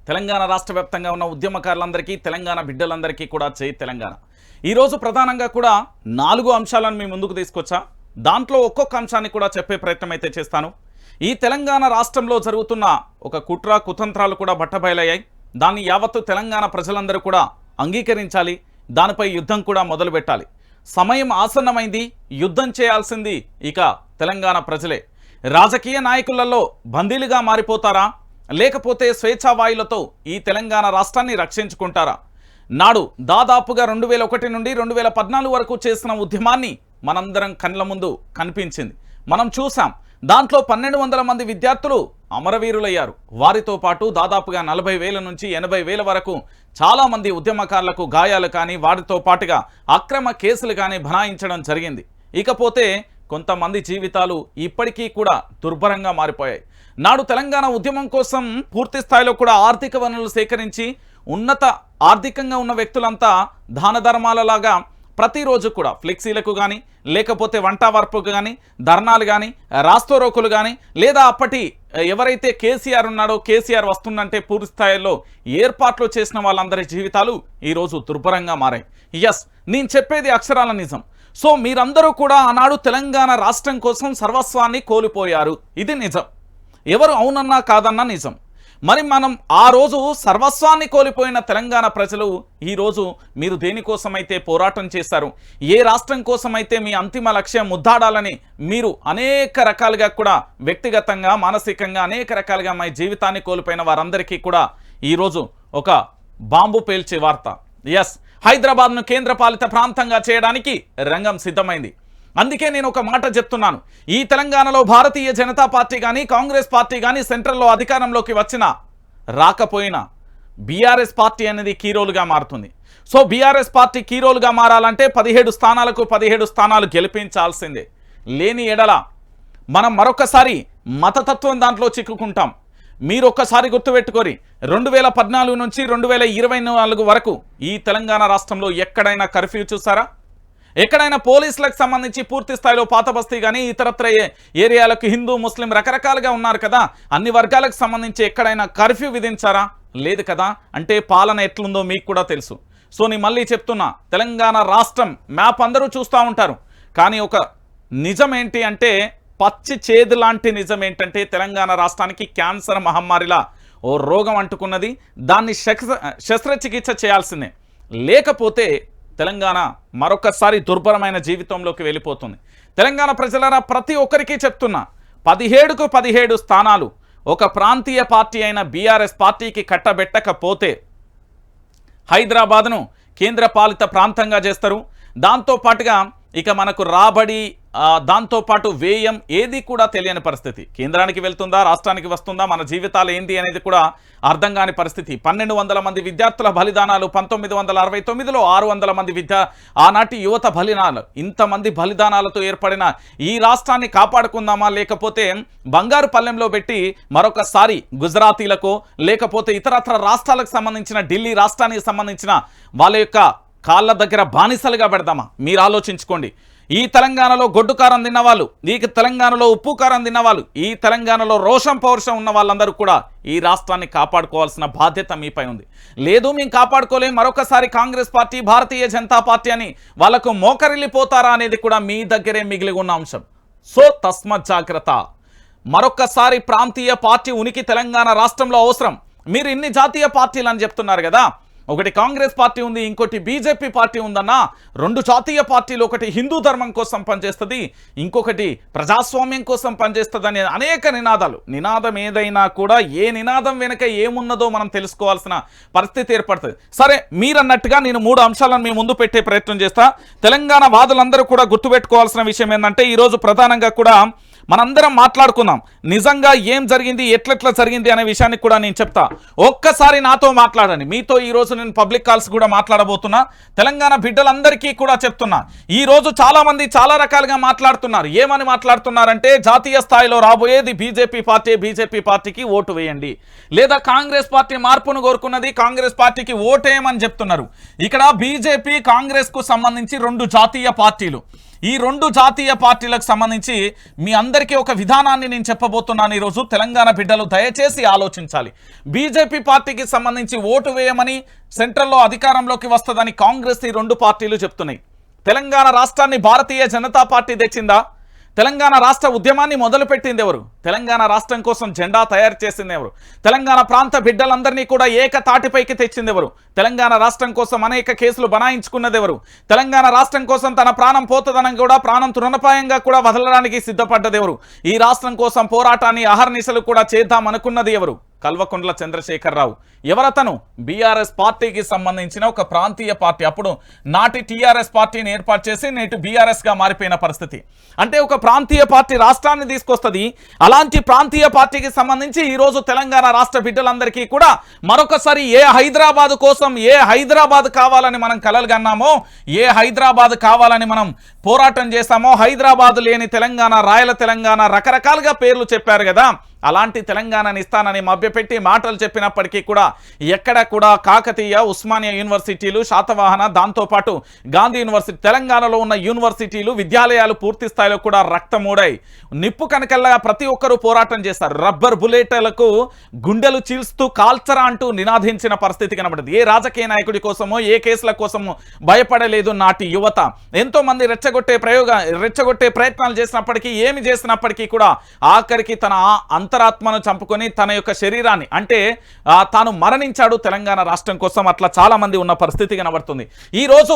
తెలంగాణ రాష్ట్ర వ్యాప్తంగా ఉన్న ఉద్యమకారులందరికీ తెలంగాణ బిడ్డలందరికీ కూడా జై తెలంగాణ. ఈరోజు ప్రధానంగా కూడా 4 అంశాలను మీ ముందుకు తీసుకొచ్చా. దాంట్లో ఒక్కొక్క అంశాన్ని కూడా చెప్పే ప్రయత్నం అయితే చేస్తాను. ఈ తెలంగాణ రాష్ట్రంలో జరుగుతున్న ఒక కుట్ర కుతంత్రాలు కూడా బట్టబయలయ్యాయి. దాన్ని యావత్తు తెలంగాణ ప్రజలందరూ కూడా అంగీకరించాలి. దానిపై యుద్ధం కూడా మొదలు పెట్టాలి. సమయం ఆసన్నమైంది. యుద్ధం చేయాల్సింది ఇక తెలంగాణ ప్రజలే. రాజకీయ నాయకులలో బందీలుగా మారిపోతారా, లేకపోతే స్వేచ్ఛావాయులతో ఈ తెలంగాణ రాష్ట్రాన్ని రక్షించుకుంటారా? నాడు దాదాపుగా 2001 నుండి 2014 వరకు చేసిన ఉద్యమాన్ని మనందరం కళ్ళ ముందు కనిపించింది, మనం చూసాం. దాంట్లో 1200 మంది విద్యార్థులు అమరవీరులయ్యారు. వారితో పాటు దాదాపుగా 40,000 నుంచి 80,000 వరకు చాలామంది ఉద్యమకారులకు గాయాలు కానీ వారితో పాటుగా అక్రమ కేసులు కానీ బనాయించడం జరిగింది. ఇకపోతే కొంతమంది జీవితాలు ఇప్పటికీ కూడా దుర్భరంగా మారిపోయాయి. నాడు తెలంగాణ ఉద్యమం కోసం పూర్తి స్థాయిలో కూడా ఆర్థిక వనరులు సేకరించి ఉన్నత ఆర్థికంగా ఉన్న వ్యక్తులంతా దాన ధర్మాలలాగా ప్రతిరోజు కూడా ఫ్లెక్సీలకు కానీ లేకపోతే వంట వార్పుకు కానీ ధర్నాలు కానీ రాస్తోరోకులు కానీ లేదా అప్పటి ఎవరైతే కేసీఆర్ ఉన్నాడో కేసీఆర్ వస్తుందంటే పూర్తి స్థాయిలో ఏర్పాట్లు చేసిన వాళ్ళందరి జీవితాలు ఈరోజు దుర్భరంగా మారాయి. ఎస్, నేను చెప్పేది అక్షరాల నిజం. సో మీరందరూ కూడా ఆనాడు తెలంగాణ రాష్ట్రం కోసం సర్వస్వాన్ని కోల్పోయారు. ఇది నిజం. ఎవరు అవునన్నా కాదన్నా నిజం. మరి మనం ఆ రోజు సర్వస్వాన్ని కోల్పోయిన తెలంగాణ ప్రజలు ఈరోజు మీరు దేనికోసమైతే పోరాటం చేశారు, ఏ రాష్ట్రం కోసమైతే మీ అంతిమ లక్ష్యం ముద్దాడాలని మీరు అనేక రకాలుగా కూడా వ్యక్తిగతంగా మానసికంగా అనేక రకాలుగా మీ జీవితాన్ని కోల్పోయిన వారందరికీ కూడా ఈరోజు ఒక బాంబు పేల్చే వార్త. ఎస్, హైదరాబాద్ను కేంద్రపాలిత ప్రాంతంగా చేయడానికి రంగం సిద్ధమైంది. అందుకే నేను ఒక మాట చెప్తున్నాను, ఈ తెలంగాణలో భారతీయ జనతా పార్టీ కానీ కాంగ్రెస్ పార్టీ కానీ సెంట్రల్లో అధికారంలోకి వచ్చినా రాకపోయినా బీఆర్ఎస్ పార్టీ అనేది కీరోలుగా మారుతుంది. సో బీఆర్ఎస్ పార్టీ కీరోలుగా మారాలంటే 17 స్థానాలకు 17 స్థానాలు గెలిపించాల్సిందే. లేని ఎడల మనం మరొకసారి మతతత్వం దాంట్లో చిక్కుకుంటాం. మీరు ఒక్కసారి గుర్తుపెట్టుకోరి, 2014 నుంచి 2024 వరకు ఈ తెలంగాణ రాష్ట్రంలో ఎక్కడైనా కర్ఫ్యూ చూసారా? ఎక్కడైనా పోలీసులకు సంబంధించి పూర్తి స్థాయిలో పాత బస్తీ కానీ ఇతరత్ర ఏరియాలకు హిందూ ముస్లిం రకరకాలుగా ఉన్నారు కదా, అన్ని వర్గాలకు సంబంధించి ఎక్కడైనా కర్ఫ్యూ విధించారా? లేదు కదా. అంటే పాలన ఎట్లుందో మీకు కూడా తెలుసు. సో నేను మళ్ళీ చెప్తున్నా, తెలంగాణ రాష్ట్రం మ్యాప్ అందరూ చూస్తూ ఉంటారు, కానీ ఒక నిజం ఏంటి అంటే, పచ్చి చేదు లాంటి నిజం ఏంటంటే తెలంగాణ రాష్ట్రానికి క్యాన్సర్ మహమ్మారిలా ఓ రోగం అంటుకున్నది. దాన్ని శస్త్రచికిత్స చేయాల్సిందే, లేకపోతే తెలంగాణ మరొకసారి దుర్భరమైన జీవితంలోకి వెళ్ళిపోతుంది. తెలంగాణ ప్రజలరా, ప్రతి ఒక్కరికి చెప్తున్నా, 17కు 17 స్థానాలు ఒక ప్రాంతీయ పార్టీ అయిన బీఆర్ఎస్ పార్టీకి కట్టబెట్టకపోతే హైదరాబాద్ను కేంద్రపాలిత ప్రాంతంగా చేస్తారు. దాంతోపాటుగా ఇక మనకు రాబడి దాంతోపాటు వ్యయం ఏది కూడా తెలియని పరిస్థితి. కేంద్రానికి వెళ్తుందా, రాష్ట్రానికి వస్తుందా, మన జీవితాలు ఏంటి అనేది కూడా అర్థం కాని పరిస్థితి. 1200 మంది విద్యార్థుల బలిదానాలు, 1969లో 600 మంది ఆనాటి యువత బలిదానాలు, ఇంతమంది బలిదానాలతో ఏర్పడిన ఈ రాష్ట్రాన్ని కాపాడుకుందామా, లేకపోతే బంగారు పల్లెంలో పెట్టి మరొకసారి గుజరాతీలకు లేకపోతే ఇతరత్ర రాష్ట్రాలకు సంబంధించిన ఢిల్లీ రాష్ట్రానికి సంబంధించిన వాళ్ళ యొక్క కాళ్ళ దగ్గర బానిసలుగా పెడదామా? మీరు ఆలోచించుకోండి. ఈ తెలంగాణలో గొడ్డు కారం తిన్నవాళ్ళు, ఈ తెలంగాణలో ఉప్పు కారం తిన్నవాళ్ళు, ఈ తెలంగాణలో రోషం పౌరుషం ఉన్న వాళ్ళందరూ కూడా ఈ రాష్ట్రాన్ని కాపాడుకోవాల్సిన బాధ్యత మీపై ఉంది. లేదు మేము కాపాడుకోలేం, మరొకసారి కాంగ్రెస్ పార్టీ భారతీయ జనతా పార్టీ అని వాళ్ళకు మోకరిల్లిపోతారా అనేది కూడా మీ దగ్గరే మిగిలి ఉన్న అంశం. సో తస్మత్ జాగ్రత్త. మరొకసారి ప్రాంతీయ పార్టీ ఉనికి తెలంగాణ రాష్ట్రంలో అవసరం. మీరు ఇన్ని జాతీయ పార్టీలు అని చెప్తున్నారు కదా, ఒకటి కాంగ్రెస్ పార్టీ ఉంది, ఇంకోటి బీజేపీ పార్టీ ఉందన్నా. 2 జాతీయ పార్టీలు, ఒకటి హిందూ ధర్మం కోసం పనిచేస్తుంది, ఇంకొకటి ప్రజాస్వామ్యం కోసం పనిచేస్తుంది అనే అనేక నినాదాలు. నినాదం ఏదైనా కూడా ఏ నినాదం వెనుక ఏమున్నదో మనం తెలుసుకోవాల్సిన పరిస్థితి ఏర్పడుతుంది. సరే, మీరన్నట్టుగా నేను 3 అంశాలను మీ ముందు పెట్టే ప్రయత్నం చేస్తా. తెలంగాణ వాదులందరూ కూడా గుర్తుపెట్టుకోవాల్సిన విషయం ఏంటంటే, ఈరోజు ప్రధానంగా కూడా మనందరం మాట్లాడుకుందాం. నిజంగా ఏం జరిగింది, ఎట్లెట్లా జరిగింది అనే విషయాన్ని కూడా నేను చెప్తా. ఒక్కసారి నాతో మాట్లాడండి. మీతో ఈరోజు నేను పబ్లిక్ కాల్స్ కూడా మాట్లాడబోతున్నా. తెలంగాణ బిడ్డలందరికీ కూడా చెప్తున్నా, ఈరోజు చాలామంది చాలా రకాలుగా మాట్లాడుతున్నారు. ఏమని మాట్లాడుతున్నారంటే, జాతీయ స్థాయిలో రాబోయేది బీజేపీ పార్టీ, బీజేపీ పార్టీకి ఓటు వేయండి, లేదా కాంగ్రెస్ పార్టీ మార్పును కోరుకున్నది, కాంగ్రెస్ పార్టీకి ఓటేయమని చెప్తున్నారు. ఇక్కడ బీజేపీ కాంగ్రెస్కు సంబంధించి 2 జాతీయ పార్టీలు. ఈ రెండు జాతీయ పార్టీలకు సంబంధించి మీ అందరికీ ఒక విధానాన్ని నేను చెప్పబోతున్నాను. ఈరోజు తెలంగాణ బిడ్డలు దయచేసి ఆలోచించాలి. బీజేపీ పార్టీకి సంబంధించి ఓటు వేయమని, సెంట్రల్లో అధికారంలోకి వస్తుందని కాంగ్రెస్ ఈ రెండు పార్టీలు చెప్తున్నాయి. తెలంగాణ రాష్ట్రాన్ని భారతీయ జనతా పార్టీ తెచ్చిందా? తెలంగాణ రాష్ట్ర ఉద్యమాన్ని మొదలుపెట్టింది ఎవరు? తెలంగాణ రాష్ట్రం కోసం జెండా తయారు చేసింది ఎవరు? తెలంగాణ ప్రాంత బిడ్డలందరినీ కూడా ఏకతాటిపైకి తెచ్చింది ఎవరు? తెలంగాణ రాష్ట్రం కోసం అనేక కేసులు బనాయించుకున్నది ఎవరు? తెలంగాణ రాష్ట్రం కోసం తన ప్రాణం పోతుందని కూడా ప్రాణం తృణపాయంగా కూడా వదలడానికి సిద్ధపడ్డది ఎవరు? ఈ రాష్ట్రం కోసం పోరాటాన్ని అహర్నిశలు కూడా చేద్దాం అనుకున్నది ఎవరు? కల్వకుంట్ల చంద్రశేఖరరావు. ఎవరతను? బీఆర్ఎస్ పార్టీకి సంబంధించిన ఒక ప్రాంతీయ పార్టీ. అప్పుడు నాటి టీఆర్ఎస్ పార్టీని ఏర్పాటు చేసి నేటి బీఆర్ఎస్గా మారిపోయిన పరిస్థితి. అంటే ఒక ప్రాంతీయ పార్టీ రాష్ట్రాన్ని తీసుకొస్తుంది. అలాంటి ప్రాంతీయ పార్టీకి సంబంధించి ఈరోజు తెలంగాణ రాష్ట్ర బిడ్డలందరికీ కూడా మరొకసారి ఏ హైదరాబాద్ కోసం, ఏ హైదరాబాద్ కావాలని మనం కలలు కన్నామో, ఏ హైదరాబాద్ కావాలని మనం పోరాటం చేస్తామో, హైదరాబాద్ లేని తెలంగాణ, రాయల తెలంగాణ, రకరకాలుగా పేర్లు చెప్పారు కదా. అలాంటి తెలంగాణని ఇస్తానని మభ్యపెట్టి మాటలు చెప్పినప్పటికీ కూడా ఎక్కడ కూడా కాకతీయ, ఉస్మానియా యూనివర్సిటీలు, శాతవాహన, దాంతోపాటు గాంధీ యూనివర్సిటీ, తెలంగాణలో ఉన్న యూనివర్సిటీలు, విద్యాలయాలు పూర్తి స్థాయిలో కూడా రక్తమూడై నిప్పు కనకల్లా ప్రతి ఒక్కరూ పోరాటం చేస్తారు. రబ్బర్ బుల్లెట్లకు గుండెలు చీల్స్తూ కాల్చరా అంటూ నినాదించిన పరిస్థితి కనబడింది. ఏ రాజకీయ నాయకుడి కోసమో, ఏ కేసుల కోసమో భయపడలేదు నాటి యువత. ఎంతో మంది రెచ్చగొట్టే ప్రయత్నాలు చేసినప్పటికీ, ఏమి చేసినప్పటికీ కూడా ఆఖరికి తన అంతరాత్మను చంపుకొని తన యొక్క శరీరాన్ని, అంటే తాను మరణించాడు తెలంగాణ రాష్ట్రం కోసం. అట్లా చాలా మంది ఉన్న పరిస్థితి కనబడుతుంది. ఈ రోజు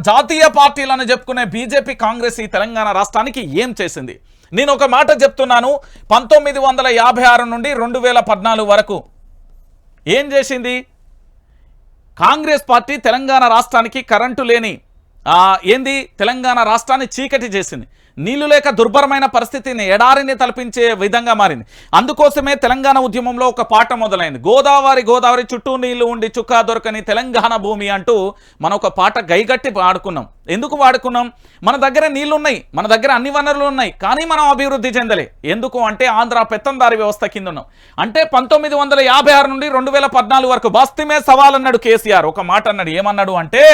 జాతీయ పార్టీలను చెప్పుకునే బీజేపీ, కాంగ్రెస్ ఈ తెలంగాణ రాష్ట్రానికి ఏం చేసింది? నేను ఒక మాట చెప్తున్నాను. 1956 నుండి 2014 వరకు ఏం చేసింది కాంగ్రెస్ పార్టీ? తెలంగాణ రాష్ట్రానికి కరెంటు లేని తెలంగాణ రాష్ట్రాన్ని చీకటి చేసింది. నీళ్లు లేక దుర్భరమైన పరిస్థితిని, ఎడారిని తలపించే విధంగా మారింది. అందుకోసమే తెలంగాణ ఉద్యమంలో ఒక పాట మొదలైంది. గోదావరి చుట్టూ నీళ్లు ఉండి చుక్కా దొరకని తెలంగాణ భూమి అంటూ మనం ఒక పాట గైగట్టి పాడుకున్నాం. ఎందుకు పాడుకున్నాం? మన దగ్గర నీళ్లున్నాయి, మన దగ్గర అన్ని వనరులు ఉన్నాయి, కానీ మనం అభివృద్ధి చెందలే. ఎందుకు అంటే ఆంధ్ర పెత్తందారి వ్యవస్థ కింద ఉన్నాం. అంటే 1956 నుండి 2014 వరకు బస్తీమే సవాల్ అన్నాడు కేసీఆర్. ఒక మాట అన్నాడు. ఏమన్నాడు అంటే,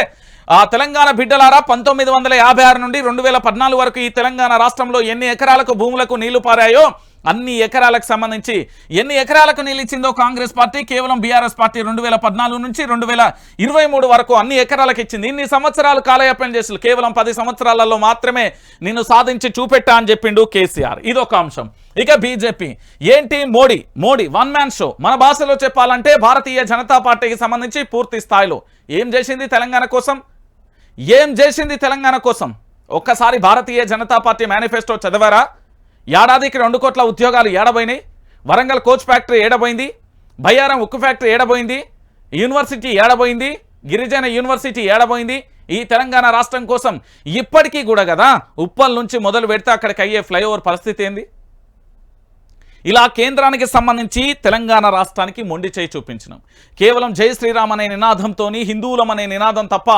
తెలంగాణ బిడ్డలారా, 1956 నుండి 2014 వరకు ఈ తెలంగాణ రాష్ట్రంలో ఎన్ని ఎకరాలకు భూములకు నీళ్లు పారాయో అన్ని ఎకరాలకు సంబంధించి ఎన్ని ఎకరాలకు నీళ్ళు ఇచ్చిందో కాంగ్రెస్ పార్టీ, కేవలం బీఆర్ఎస్ పార్టీ 2014 నుంచి 2023 వరకు అన్ని ఎకరాలకు ఇచ్చింది. ఇన్ని సంవత్సరాలు కాలయాపన చేసి కేవలం 10 సంవత్సరాలలో మాత్రమే నిన్ను సాధించి చూపెట్టా అని చెప్పిండు కేసీఆర్. ఇదొక అంశం. ఇక బీజేపీ ఏంటి? Modi one man show. మన భాషలో చెప్పాలంటే భారతీయ జనతా పార్టీకి సంబంధించి పూర్తి స్థాయిలో ఏం చేసింది తెలంగాణ కోసం? తెలంగాణ కోసం ఒక్కసారి భారతీయ జనతా పార్టీ మేనిఫెస్టో చదివారా? ఏడాదికి 2 కోట్ల ఉద్యోగాలు ఏడబోయినాయి. వరంగల్ కోచ్ ఫ్యాక్టరీ ఏడబోయింది. బయ్యారం ఉక్కు ఫ్యాక్టరీ ఏడబోయింది. యూనివర్సిటీ ఏడబోయింది. గిరిజన యూనివర్సిటీ ఏడబోయింది. ఈ తెలంగాణ రాష్ట్రం కోసం ఇప్పటికీ కూడా కదా ఉప్పల్ నుంచి మొదలు పెడితే అక్కడికి అయ్యే ఫ్లైఓవర్ పరిస్థితి ఏంది? ఇలా కేంద్రానికి సంబంధించి తెలంగాణ రాష్ట్రానికి మొండి చేయి చూపించినాం. కేవలం జై శ్రీరామ్ అనే నినాదంతో, హిందువులం అనే నినాదం తప్ప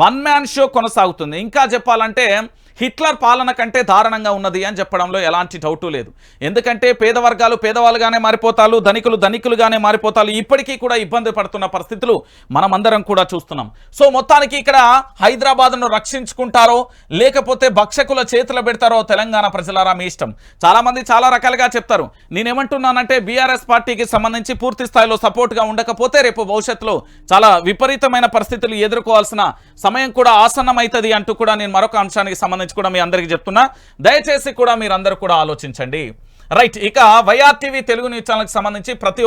వన్ మ్యాన్ షో కొనసాగుతుంది. ఇంకా చెప్పాలంటే హిట్లర్ పాలన కంటే దారుణంగా ఉన్నది అని చెప్పడంలో ఎలాంటి డౌటు లేదు. ఎందుకంటే పేదవర్గాలు పేదవాళ్ళుగానే మారిపోతారు, ధనికులు ధనికులుగానే మారిపోతారు. ఇప్పటికీ కూడా ఇబ్బంది పడుతున్న పరిస్థితులు మనమందరం కూడా చూస్తున్నాం. సో మొత్తానికి ఇక్కడ హైదరాబాద్ను రక్షించుకుంటారో లేకపోతే భక్షకుల చేతులు పెడతారో తెలంగాణ ప్రజలారా మీ ఇష్టం. చాలామంది చాలా రకాలుగా చెప్తారు. నేనేమంటున్నానంటే బీఆర్ఎస్ పార్టీకి సంబంధించి పూర్తి స్థాయిలో సపోర్ట్గా ఉండకపోతే రేపు భవిష్యత్తులో చాలా విపరీతమైన పరిస్థితులు ఎదుర్కోవాల్సిన సమయం కూడా ఆసన్నమవుతుంది అంటూ కూడా నేను మరొక అంశానికి సంబంధించి కూడా మీ అందరికీ చెప్తున్నా. దయచేసి కూడా మీరందరూ కూడా ఆలోచించండి. రైట్, ఇక వైఆర్ టీవీ తెలుగు న్యూస్ ఛానల్కి సంబంధించి ప్రతి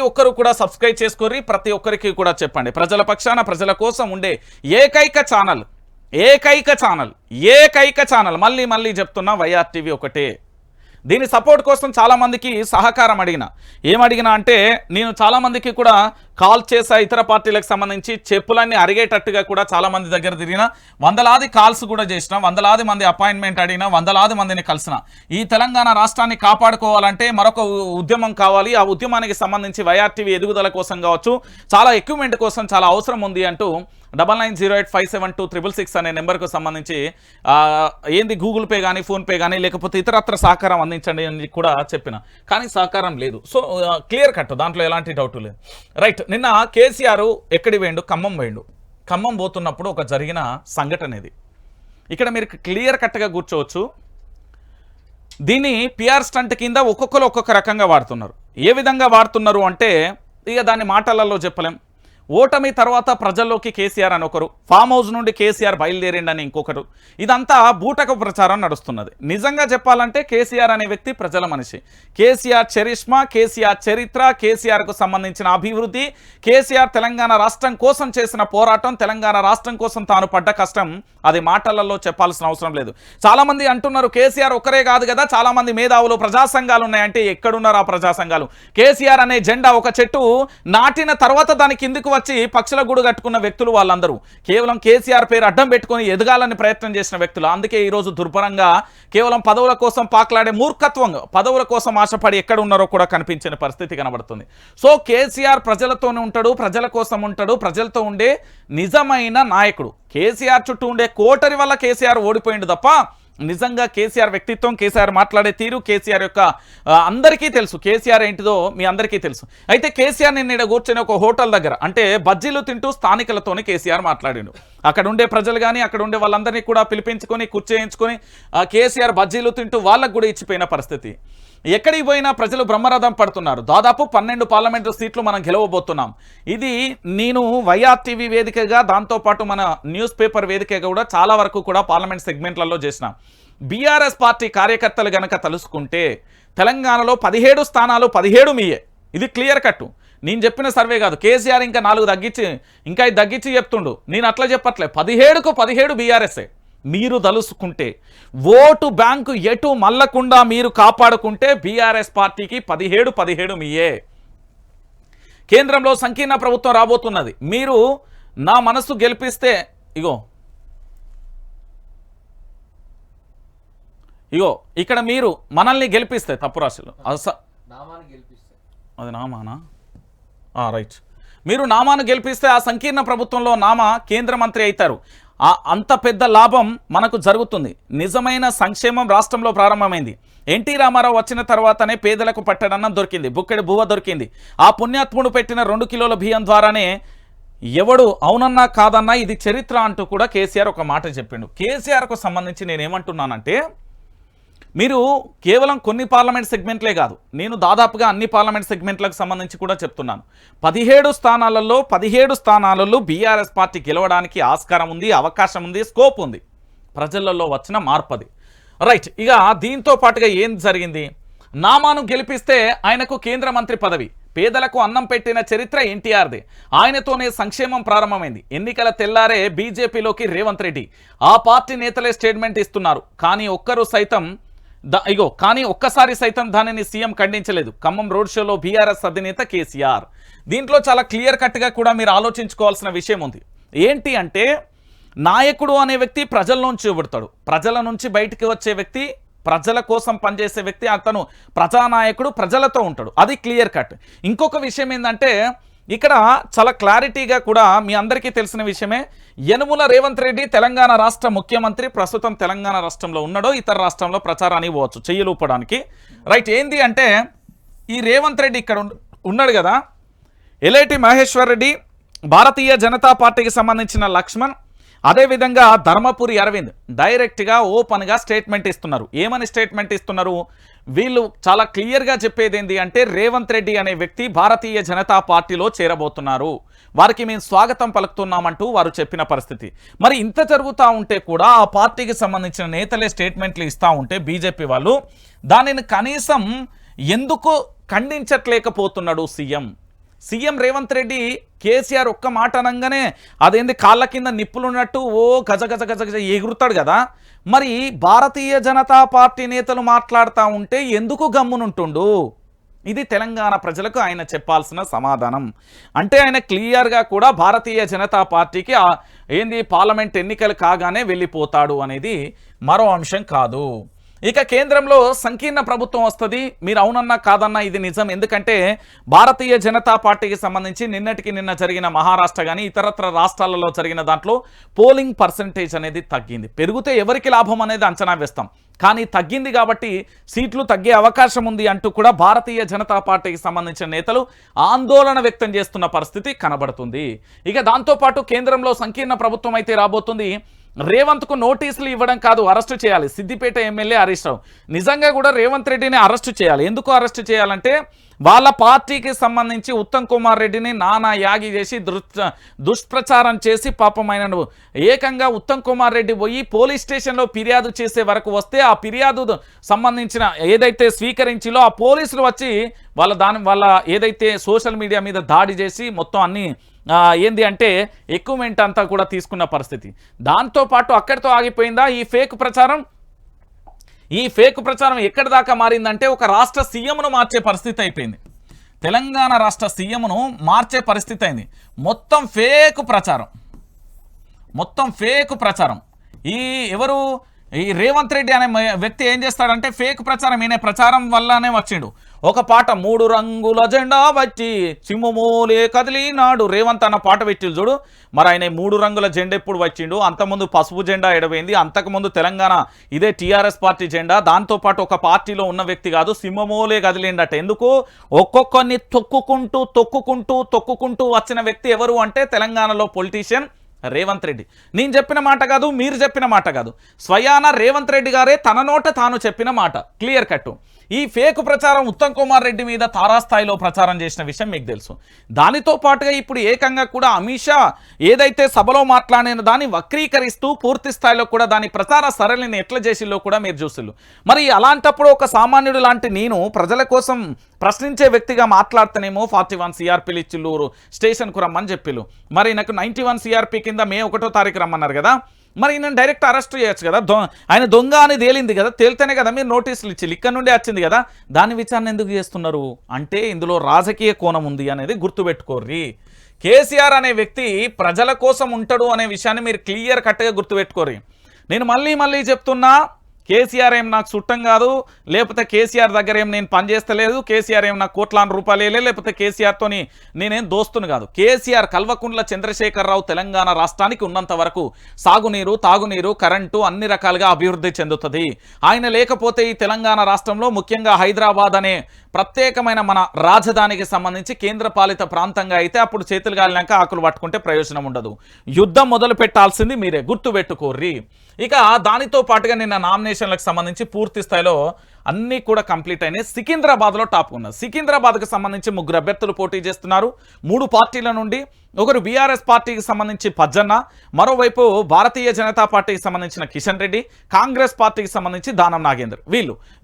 ఒక్కరు కూడా సబ్స్క్రైబ్ చేసుకోరి. ప్రతి ఒక్కరికి కూడా చెప్పండి. ప్రజల పక్షాన ప్రజల కోసం ఉండే ఏకైక ఛానల్ మళ్ళీ చెప్తున్నా, వైఆర్ టీవీ ఒకటే. దీని సపోర్ట్ కోసం చాలామందికి సహకారం ఏమడిగినా అంటే నేను చాలామందికి కూడా కాల్ చేసా. ఇతర పార్టీలకు సంబంధించి చెప్పులన్నీ అరిగేటట్టుగా కూడా చాలామంది దగ్గర తిరిగిన, వందలాది కాల్స్ కూడా చేసిన, వందలాది మంది అపాయింట్మెంట్ అడిగిన, వందలాది మందిని కలిసిన. ఈ తెలంగాణ రాష్ట్రాన్ని కాపాడుకోవాలంటే మరొక ఉద్యమం కావాలి. ఆ ఉద్యమానికి సంబంధించి వైఆర్ టీవీ ఎదుగుదల కోసం కావచ్చు, చాలా ఎక్విప్మెంట్ కోసం చాలా అవసరం ఉంది అంటూ 9908572666 అనే నెంబర్కు సంబంధించి ఏంది గూగుల్ పే కానీ ఫోన్పే కానీ లేకపోతే ఇతరత్ర సహకారం అందించండి అని కూడా చెప్పిన, కానీ సహకారం లేదు. సో క్లియర్ కట్, దాంట్లో ఎలాంటి డౌట్ లేదు. రైట్, నిన్న కేసీఆర్ ఎక్కడి పోయిండు? ఖమ్మం పోయిండు. ఖమ్మం పోతున్నప్పుడు ఒక జరిగిన సంఘటన ఇది. ఇక్కడ మీరు క్లియర్ కట్గా కూర్చోవచ్చు. దీన్ని పిఆర్ స్టంట్ కింద ఒక్కొక్కరు ఒక్కొక్క రకంగా వాడుతున్నారు. ఏ విధంగా వాడుతున్నారు అంటే ఇక దాన్ని మాటలలో చెప్పలేం. ఓటమి తర్వాత ప్రజల్లోకి కేసీఆర్ అని ఒకరు, ఫామ్ హౌస్ నుండి కేసీఆర్ బయలుదేరిండని ఇంకొకరు, ఇదంతా బూటక ప్రచారం నడుస్తున్నది. నిజంగా చెప్పాలంటే కేసీఆర్ అనే వ్యక్తి ప్రజల మనిషి. కేసీఆర్ చరిష్మా, కేసీఆర్ చరిత్ర, కేసీఆర్కు సంబంధించిన అభివృద్ధి, కేసీఆర్ తెలంగాణ రాష్ట్రం కోసం చేసిన పోరాటం, తెలంగాణ రాష్ట్రం కోసం తాను పడ్డ కష్టం అది మాటలలో చెప్పాల్సిన అవసరం లేదు. చాలామంది అంటున్నారు కేసీఆర్ ఒక్కరే కాదు కదా, చాలామంది మేధావులు ప్రజా సంఘాలు ఉన్నాయంటే ఎక్కడున్నారు ఆ ప్రజా సంఘాలు? కేసీఆర్ అనే జెండా ఒక చెట్టు నాటిన తర్వాత దాని కిందికి వచ్చి పక్షుల గూడు కట్టుకున్న వ్యక్తులు వాళ్ళందరూ కేవలం కేసీఆర్ పేరు అడ్డం పెట్టుకొని ఎదగాలని ప్రయత్నం చేసిన వ్యక్తులు. అందుకే ఈరోజు దుర్భరంగా కేవలం పదవుల కోసం పాకులాడే మూర్ఖత్వంగా పదవుల కోసం ఆశపడి ఎక్కడ ఉన్నారో కూడా కనిపించిన పరిస్థితి కనబడుతుంది. సో కేసీఆర్ ప్రజలతోనే ఉంటాడు, ప్రజల కోసం ఉంటాడు, ప్రజలతో ఉండే నిజమైన నాయకుడు. కేసీఆర్ చుట్టూ ఉండే కోటరి వల్ల కేసీఆర్ ఓడిపోయిండు తప్ప నిజంగా కేసీఆర్ వ్యక్తిత్వం, కేసీఆర్ మాట్లాడే తీరు, కేసీఆర్ యొక్క అందరికీ తెలుసు కేసీఆర్ ఏంటిదో మీ అందరికీ తెలుసు. అయితే కేసీఆర్ నిన్న కూర్చొని ఒక హోటల్ దగ్గర అంటే బజ్జీలు తింటూ స్థానికులతోనే కేసీఆర్ మాట్లాడిండు. అక్కడ ఉండే ప్రజలు కానీ అక్కడ ఉండే వాళ్ళందరినీ కూడా పిలిపించుకొని కూర్చేయించుకొని కేసీఆర్ బజ్జీలు తింటూ వాళ్ళకు కూడా ఇచ్చిపోయిన పరిస్థితి. ఎక్కడికి పోయినా ప్రజలు బ్రహ్మరథం పడుతున్నారు. దాదాపు 12 పార్లమెంటు సీట్లు మనం గెలవబోతున్నాం. ఇది నేను వైఆర్ టీవీ వేదికగా దాంతోపాటు మన న్యూస్ పేపర్ వేదికగా కూడా చాలా వరకు కూడా పార్లమెంట్ సెగ్మెంట్లలో చేసినాం. బీఆర్ఎస్ పార్టీ కార్యకర్తలు గనక తలుసుకుంటే తెలంగాణలో 17 స్థానాలు 17 మీయే. ఇది క్లియర్ కట్టు. నేను చెప్పిన సర్వే కాదు. కేసీఆర్ ఇంకా 4 తగ్గించి ఇంకా 5 తగ్గించి చెప్తుండు. నేను అట్లా చెప్పట్లే. 17కు 17 బీఆర్ఎస్ఏ. మీరు తలుసుకుంటే ఓటు బ్యాంకు ఎటు మల్లకుండా మీరు కాపాడుకుంటే బీఆర్ఎస్ పార్టీకి 17 మీయే. కేంద్రంలో సంకీర్ణ ప్రభుత్వం రాబోతున్నది. మీరు నా మనసు గెలిపిస్తే ఇగో ఇక్కడ మీరు మనల్ని గెలిపిస్తే తప్పు రాశులు అది నామానా రైట్. మీరు నామాను గెలిపిస్తే ఆ సంకీర్ణ ప్రభుత్వంలో నామా కేంద్ర మంత్రి అవుతారు. అంత పెద్ద లాభం మనకు జరుగుతుంది. నిజమైన సంక్షేమం రాష్ట్రంలో ప్రారంభమైంది. ఎన్టీ రామారావు వచ్చిన తర్వాతనే పేదలకు పట్టడన్నం దొరికింది, బుక్కెడు బువ్వ దొరికింది. ఆ పుణ్యాత్ముడు పెట్టిన 2 కిలోల బియ్యం ద్వారానే ఎవడు అవునన్నా కాదన్నా ఇది చరిత్ర అంటూ కూడా కేసీఆర్ ఒక మాట చెప్పిండు. కేసీఆర్కు సంబంధించి నేనేమంటున్నానంటే మీరు కేవలం కొన్ని పార్లమెంట్ సెగ్మెంట్లే కాదు, నేను దాదాపుగా అన్ని పార్లమెంట్ సెగ్మెంట్లకు సంబంధించి కూడా చెప్తున్నాను. 17 స్థానాలలో బీఆర్ఎస్ పార్టీ గెలవడానికి ఆస్కారం ఉంది, అవకాశం ఉంది, స్కోప్ ఉంది. ప్రజలలో వచ్చిన మార్పది రైట్. ఇక దీంతో పాటుగా ఏం జరిగింది? నామాను గెలిపిస్తే ఆయనకు కేంద్ర మంత్రి పదవి, పేదలకు అన్నం పెట్టిన చరిత్ర ఎన్టీఆర్దే. ఆయనతోనే సంక్షేమం ప్రారంభమైంది. ఎన్నికల తెల్లారే బీజేపీలోకి రేవంత్ రెడ్డి. ఆ పార్టీ నేతలే స్టేట్మెంట్ ఇస్తున్నారు. కానీ ఒక్కసారి సైతం దానిని సీఎం ఖండించలేదు. ఖమ్మం రోడ్ షోలో బీఆర్ఎస్ అధినేత కేసీఆర్. దీంట్లో చాలా క్లియర్ కట్గా కూడా మీరు ఆలోచించుకోవాల్సిన విషయం ఉంది. ఏంటి అంటే నాయకుడు అనే వ్యక్తి ప్రజల్లోంచి చూపెడతాడు. ప్రజల నుంచి బయటికి వచ్చే వ్యక్తి, ప్రజల కోసం పనిచేసే వ్యక్తి, అతను ప్రజానాయకుడు, ప్రజలతో ఉంటాడు. అది క్లియర్ కట్. ఇంకొక విషయం ఏంటంటే ఇక్కడ చాలా క్లారిటీగా కూడా మీ అందరికీ తెలిసిన విషయమే, యనుమల రేవంత్ రెడ్డి తెలంగాణ రాష్ట్ర ముఖ్యమంత్రి. ప్రస్తుతం తెలంగాణ రాష్ట్రంలో ఉన్నాడో ఇతర రాష్ట్రంలో ప్రచారానికి పోవచ్చు చెయ్యలూపడానికి రైట్. ఏంది అంటే ఈ రేవంత్ రెడ్డి ఇక్కడ ఉన్నాడు కదా, ఎల్ఐటి మహేశ్వర్ రెడ్డి, భారతీయ జనతా పార్టీకి సంబంధించిన లక్ష్మణ్, అదేవిధంగా ధర్మపురి అరవింద్ డైరెక్ట్గా ఓపెన్గా స్టేట్మెంట్ ఇస్తున్నారు. ఏమని స్టేట్మెంట్ ఇస్తున్నారు? వీళ్ళు చాలా క్లియర్గా చెప్పేది ఏంటి అంటే రేవంత్ రెడ్డి అనే వ్యక్తి భారతీయ జనతా పార్టీలో చేరబోతున్నారు, వారికి మేము స్వాగతం పలుకుతున్నామంటూ వారు చెప్పిన పరిస్థితి. మరి ఇంత జరుగుతూ ఉంటే కూడా ఆ పార్టీకి సంబంధించిన నేతలే స్టేట్మెంట్లు ఇస్తూ ఉంటే బీజేపీ వాళ్ళు దానిని కనీసం ఎందుకు ఖండించట్లేకపోతున్నాడు సీఎం రేవంత్ రెడ్డి? కేసీఆర్ ఒక్క మాట అనగానే అదేంది కాళ్ళ కింద నిప్పులున్నట్టు ఓ గజ గజ గజ గజ ఎగురుతాడు కదా. మరి భారతీయ జనతా పార్టీ నేతలు మాట్లాడుతూ ఉంటే ఎందుకు గమ్మునుంటుండు? ఇది తెలంగాణ ప్రజలకు ఆయన చెప్పాల్సిన సమాధానం. అంటే ఆయన క్లియర్గా కూడా భారతీయ జనతా పార్టీకి ఏంది పార్లమెంట్ ఎన్నికలు కాగానే వెళ్ళిపోతాడు అనేది మరో అంశం కాదు. ఇక కేంద్రంలో సంకీర్ణ ప్రభుత్వం వస్తుంది. మీరు అవునన్నా కాదన్నా ఇది నిజం. ఎందుకంటే భారతీయ జనతా పార్టీకి సంబంధించి నిన్న జరిగిన మహారాష్ట్ర కానీ ఇతరత్ర రాష్ట్రాలలో జరిగిన దాంట్లో పోలింగ్ పర్సంటేజ్ అనేది తగ్గింది. పెరిగితే ఎవరికి లాభం అనేది అంచనా వేస్తాం, కానీ తగ్గింది కాబట్టి సీట్లు తగ్గే అవకాశం ఉంది అంటూ కూడా భారతీయ జనతా పార్టీకి సంబంధించిన నేతలు ఆందోళన వ్యక్తం చేస్తున్న పరిస్థితి కనబడుతుంది. ఇక దాంతోపాటు కేంద్రంలో సంకీర్ణ ప్రభుత్వం అయితే రాబోతుంది. రేవంత్కు నోటీసులు ఇవ్వడం కాదు, అరెస్టు చేయాలి. సిద్దిపేట ఎమ్మెల్యే హరీష్ రావు నిజంగా కూడా రేవంత్ రెడ్డిని అరెస్టు చేయాలి. ఎందుకు అరెస్టు చేయాలంటే వాళ్ళ పార్టీకి సంబంధించి ఉత్తమ్ కుమార్ రెడ్డిని నానా యాగి చేసి దుష్ప్రచారం చేసి పాపమైన ఏకంగా ఉత్తమ్ కుమార్ రెడ్డి పోయి పోలీస్ స్టేషన్లో ఫిర్యాదు చేసే వరకు వస్తే ఆ ఫిర్యాదు సంబంధించిన ఏదైతే స్వీకరించిలో ఆ పోలీసులు వచ్చి వాళ్ళ ఏదైతే సోషల్ మీడియా మీద దాడి చేసి మొత్తం అన్ని ఏంది అంటే ఎక్విప్మెంట్ అంతా కూడా తీసుకున్న పరిస్థితి. దాంతోపాటు అక్కడితో ఆగిపోయిందా ఈ ఫేక్ ప్రచారం? ఈ ఫేక్ ప్రచారం ఎక్కడి దాకా మారిందంటే ఒక రాష్ట్ర సీఎంను మార్చే పరిస్థితి అయిపోయింది. తెలంగాణ రాష్ట్ర సీఎంను మార్చే పరిస్థితి అయింది. మొత్తం ఫేక్ ప్రచారం. ఈ రేవంత్ రెడ్డి అనే వ్యక్తి ఏం చేస్తాడంటే ఫేక్ ప్రచారం, ఈయన ప్రచారం వల్లనే వచ్చిండు. ఒక పాట 3 రంగుల జెండా వచ్చి చిమ్ముమూలే కదిలినాడు రేవంత్ అన్న పాట పెట్టిండు చూడు. మరి ఆయన 3 రంగుల జెండా ఎప్పుడు వచ్చిండు? అంతకుముందు పసుపు జెండా ఎడబోయింది. అంతకుముందు తెలంగాణ ఇదే టీఆర్ఎస్ పార్టీ జెండా. దాంతోపాటు ఒక పార్టీలో ఉన్న వ్యక్తి కాదు, సింహమూలే కదిలిండట. ఎందుకు? ఒక్కొక్కరిని తొక్కుకుంటూ వచ్చిన వ్యక్తి ఎవరు అంటే తెలంగాణలో పొలిటీషియన్ రేవంత్ రెడ్డి. నేను చెప్పిన మాట కాదు, మీరు చెప్పిన మాట కాదు, స్వయాన రేవంత్ రెడ్డి గారే తన నోట తాను చెప్పిన మాట, క్లియర్ కట్. ఈ ఫేక్ ప్రచారం ఉత్తమ్ కుమార్ రెడ్డి మీద తారాస్థాయిలో ప్రచారం చేసిన విషయం మీకు తెలుసు. దానితో పాటుగా ఇప్పుడు ఏకంగా కూడా అమిత్ షా ఏదైతే సభలో మాట్లాడిన దాన్ని వక్రీకరిస్తూ పూర్తి స్థాయిలో కూడా దాని ప్రచార సరళిని ఎట్లా చేసిల్లో కూడా మీరు చూసిల్లు. మరి అలాంటప్పుడు ఒక సామాన్యుడు లాంటి నేను ప్రజల కోసం ప్రశ్నించే వ్యక్తిగా మాట్లాడుతానేమో 41 సిఆర్పీలు ఇచ్చిల్లూరు స్టేషన్కు రమ్మని చెప్పిల్లు. మరి నాకు 91 సిఆర్పీ కింద మే 1వ తారీఖు రమ్మన్నారు కదా. మరి నేను డైరెక్ట్ అరెస్ట్ చేయొచ్చు కదా. ఆయన దొంగ అని తేలింది కదా, తేలితేనే కదా మీరు నోటీసులు ఇచ్చి ఇక్కడ నుండి వచ్చింది కదా. దాని విచారణ ఎందుకు చేస్తున్నారు అంటే ఇందులో రాజకీయ కోణం ఉంది అనేది గుర్తుపెట్టుకోర్రి. కేసీఆర్ అనే వ్యక్తి ప్రజల కోసం ఉంటాడు అనే విషయాన్ని మీరు క్లియర్ కట్గా గుర్తుపెట్టుకోర్రి. నేను మళ్ళీ చెప్తున్నా, కేసీఆర్ ఏం నాకు చుట్టం కాదు, లేకపోతే కేసీఆర్ దగ్గర ఏం నేను పనిచేస్తలేదు, కేసీఆర్ ఏం నాకు కోట్లాది రూపాయలు లేకపోతే కేసీఆర్తోని నేనేం దోస్తును కాదు. కేసీఆర్ కల్వకుంట్ల చంద్రశేఖరరావు తెలంగాణ రాష్ట్రానికి ఉన్నంత వరకు సాగునీరు, తాగునీరు, కరెంటు అన్ని రకాలుగా అభివృద్ధి చెందుతుంది. ఆయన లేకపోతే ఈ తెలంగాణ రాష్ట్రంలో ముఖ్యంగా హైదరాబాద్ అనే ప్రత్యేకమైన మన రాజధానికి సంబంధించి కేంద్రపాలిత ప్రాంతంగా అయితే అప్పుడు చేతులు గాలినాక ఆకులు పట్టుకుంటే ప్రయోజనం ఉండదు. యుద్ధం మొదలు పెట్టాల్సింది మీరే, గుర్తుపెట్టుకోర్రి. ఇక దానితో పాటుగా నిన్న నామినేషన్లకు సంబంధించి పూర్తి స్థాయిలో అన్నీ కూడా కంప్లీట్ అయినాయి. సికింద్రాబాద్లో టాప్ ఉన్నారు. సికింద్రాబాద్కు సంబంధించి 3 అభ్యర్థులు పోటీ చేస్తున్నారు 3 పార్టీల నుండి. ఒకరు బీఆర్ఎస్ పార్టీకి సంబంధించి పజ్జన్న, మరోవైపు భారతీయ జనతా పార్టీకి సంబంధించిన కిషన్ రెడ్డి, కాంగ్రెస్ పార్టీకి సంబంధించి దానం నాగేందర్.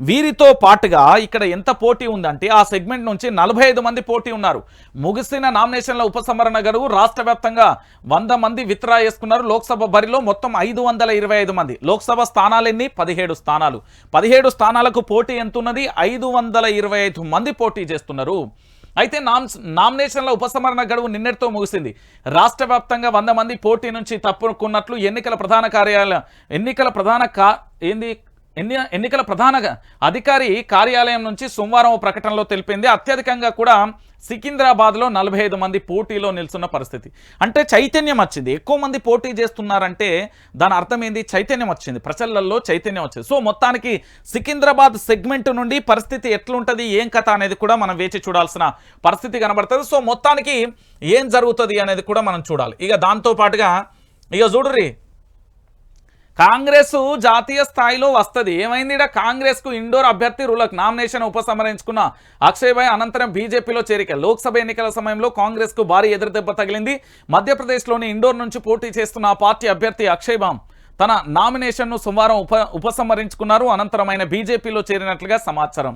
వీరితో పాటుగా ఇక్కడ ఎంత పోటీ ఉందంటే ఆ సెగ్మెంట్ నుంచి 45 మంది పోటీ ఉన్నారు. ముగిసిన నామినేషన్ల ఉపసంహరణ గడువు రాష్ట్ర వ్యాప్తంగా 100 మంది విత్డ్రా చేసుకున్నారు. లోక్సభ బరిలో మొత్తం 525 మంది. లోక్సభ స్థానాలు ఎన్ని? 17 స్థానాలు. 17 స్థానాలకు పోటీ ఎంత ఉన్నది? 525 మంది పోటీ చేస్తున్నారు. అయితే నామినేషన్ల ఉపసంహరణ గడువు నిన్నటితో ముగిసింది. రాష్ట్ర వ్యాప్తంగా 100 మంది పోటీ నుంచి తప్పుకున్నట్లు ఎన్నికల ప్రధాన అధికారి కార్యాలయం నుంచి సోమవారం ప్రకటనలో తెలిపింది. అత్యధికంగా కూడా సికింద్రాబాద్లో 45 మంది పోటీలో నిల్చున్న పరిస్థితి. అంటే చైతన్యం వచ్చింది. ఎక్కువ మంది పోటీ చేస్తున్నారంటే దాని అర్థం ఏంది? చైతన్యం వచ్చింది, ప్రజలలో చైతన్యం వచ్చింది. సో మొత్తానికి సికింద్రాబాద్ సెగ్మెంట్ నుండి పరిస్థితి ఎట్లుంటుంది, ఏం కథ అనేది కూడా మనం వేచి చూడాల్సిన పరిస్థితి కనబడుతుంది. సో మొత్తానికి ఏం జరుగుతుంది అనేది కూడా మనం చూడాలి. ఇక దాంతోపాటుగా ఇక చూడుర్రి, కాంగ్రెస్ జాతీయ స్థాయిలో వస్తుంది. ఏమైంది? కాంగ్రెస్కు ఇండోర్ అభ్యర్థి రులకు నామినేషన్ ఉపసంహరించుకున్న అక్షయ్ భాయ్ అనంతరం బీజేపీలో చేరిక. లోక్సభ ఎన్నికల సమయంలో కాంగ్రెస్కు భారీ ఎదురుదెబ్బ తగిలింది. మధ్యప్రదేశ్లోని ఇండోర్ నుంచి పోటీ చేస్తున్న ఆ పార్టీ అభ్యర్థి అక్షయ్ భాయ్ తన నామినేషన్ను సోమవారం ఉపసంహరించుకున్నారు. అనంతరం ఆయన బీజేపీలో చేరినట్లుగా సమాచారం.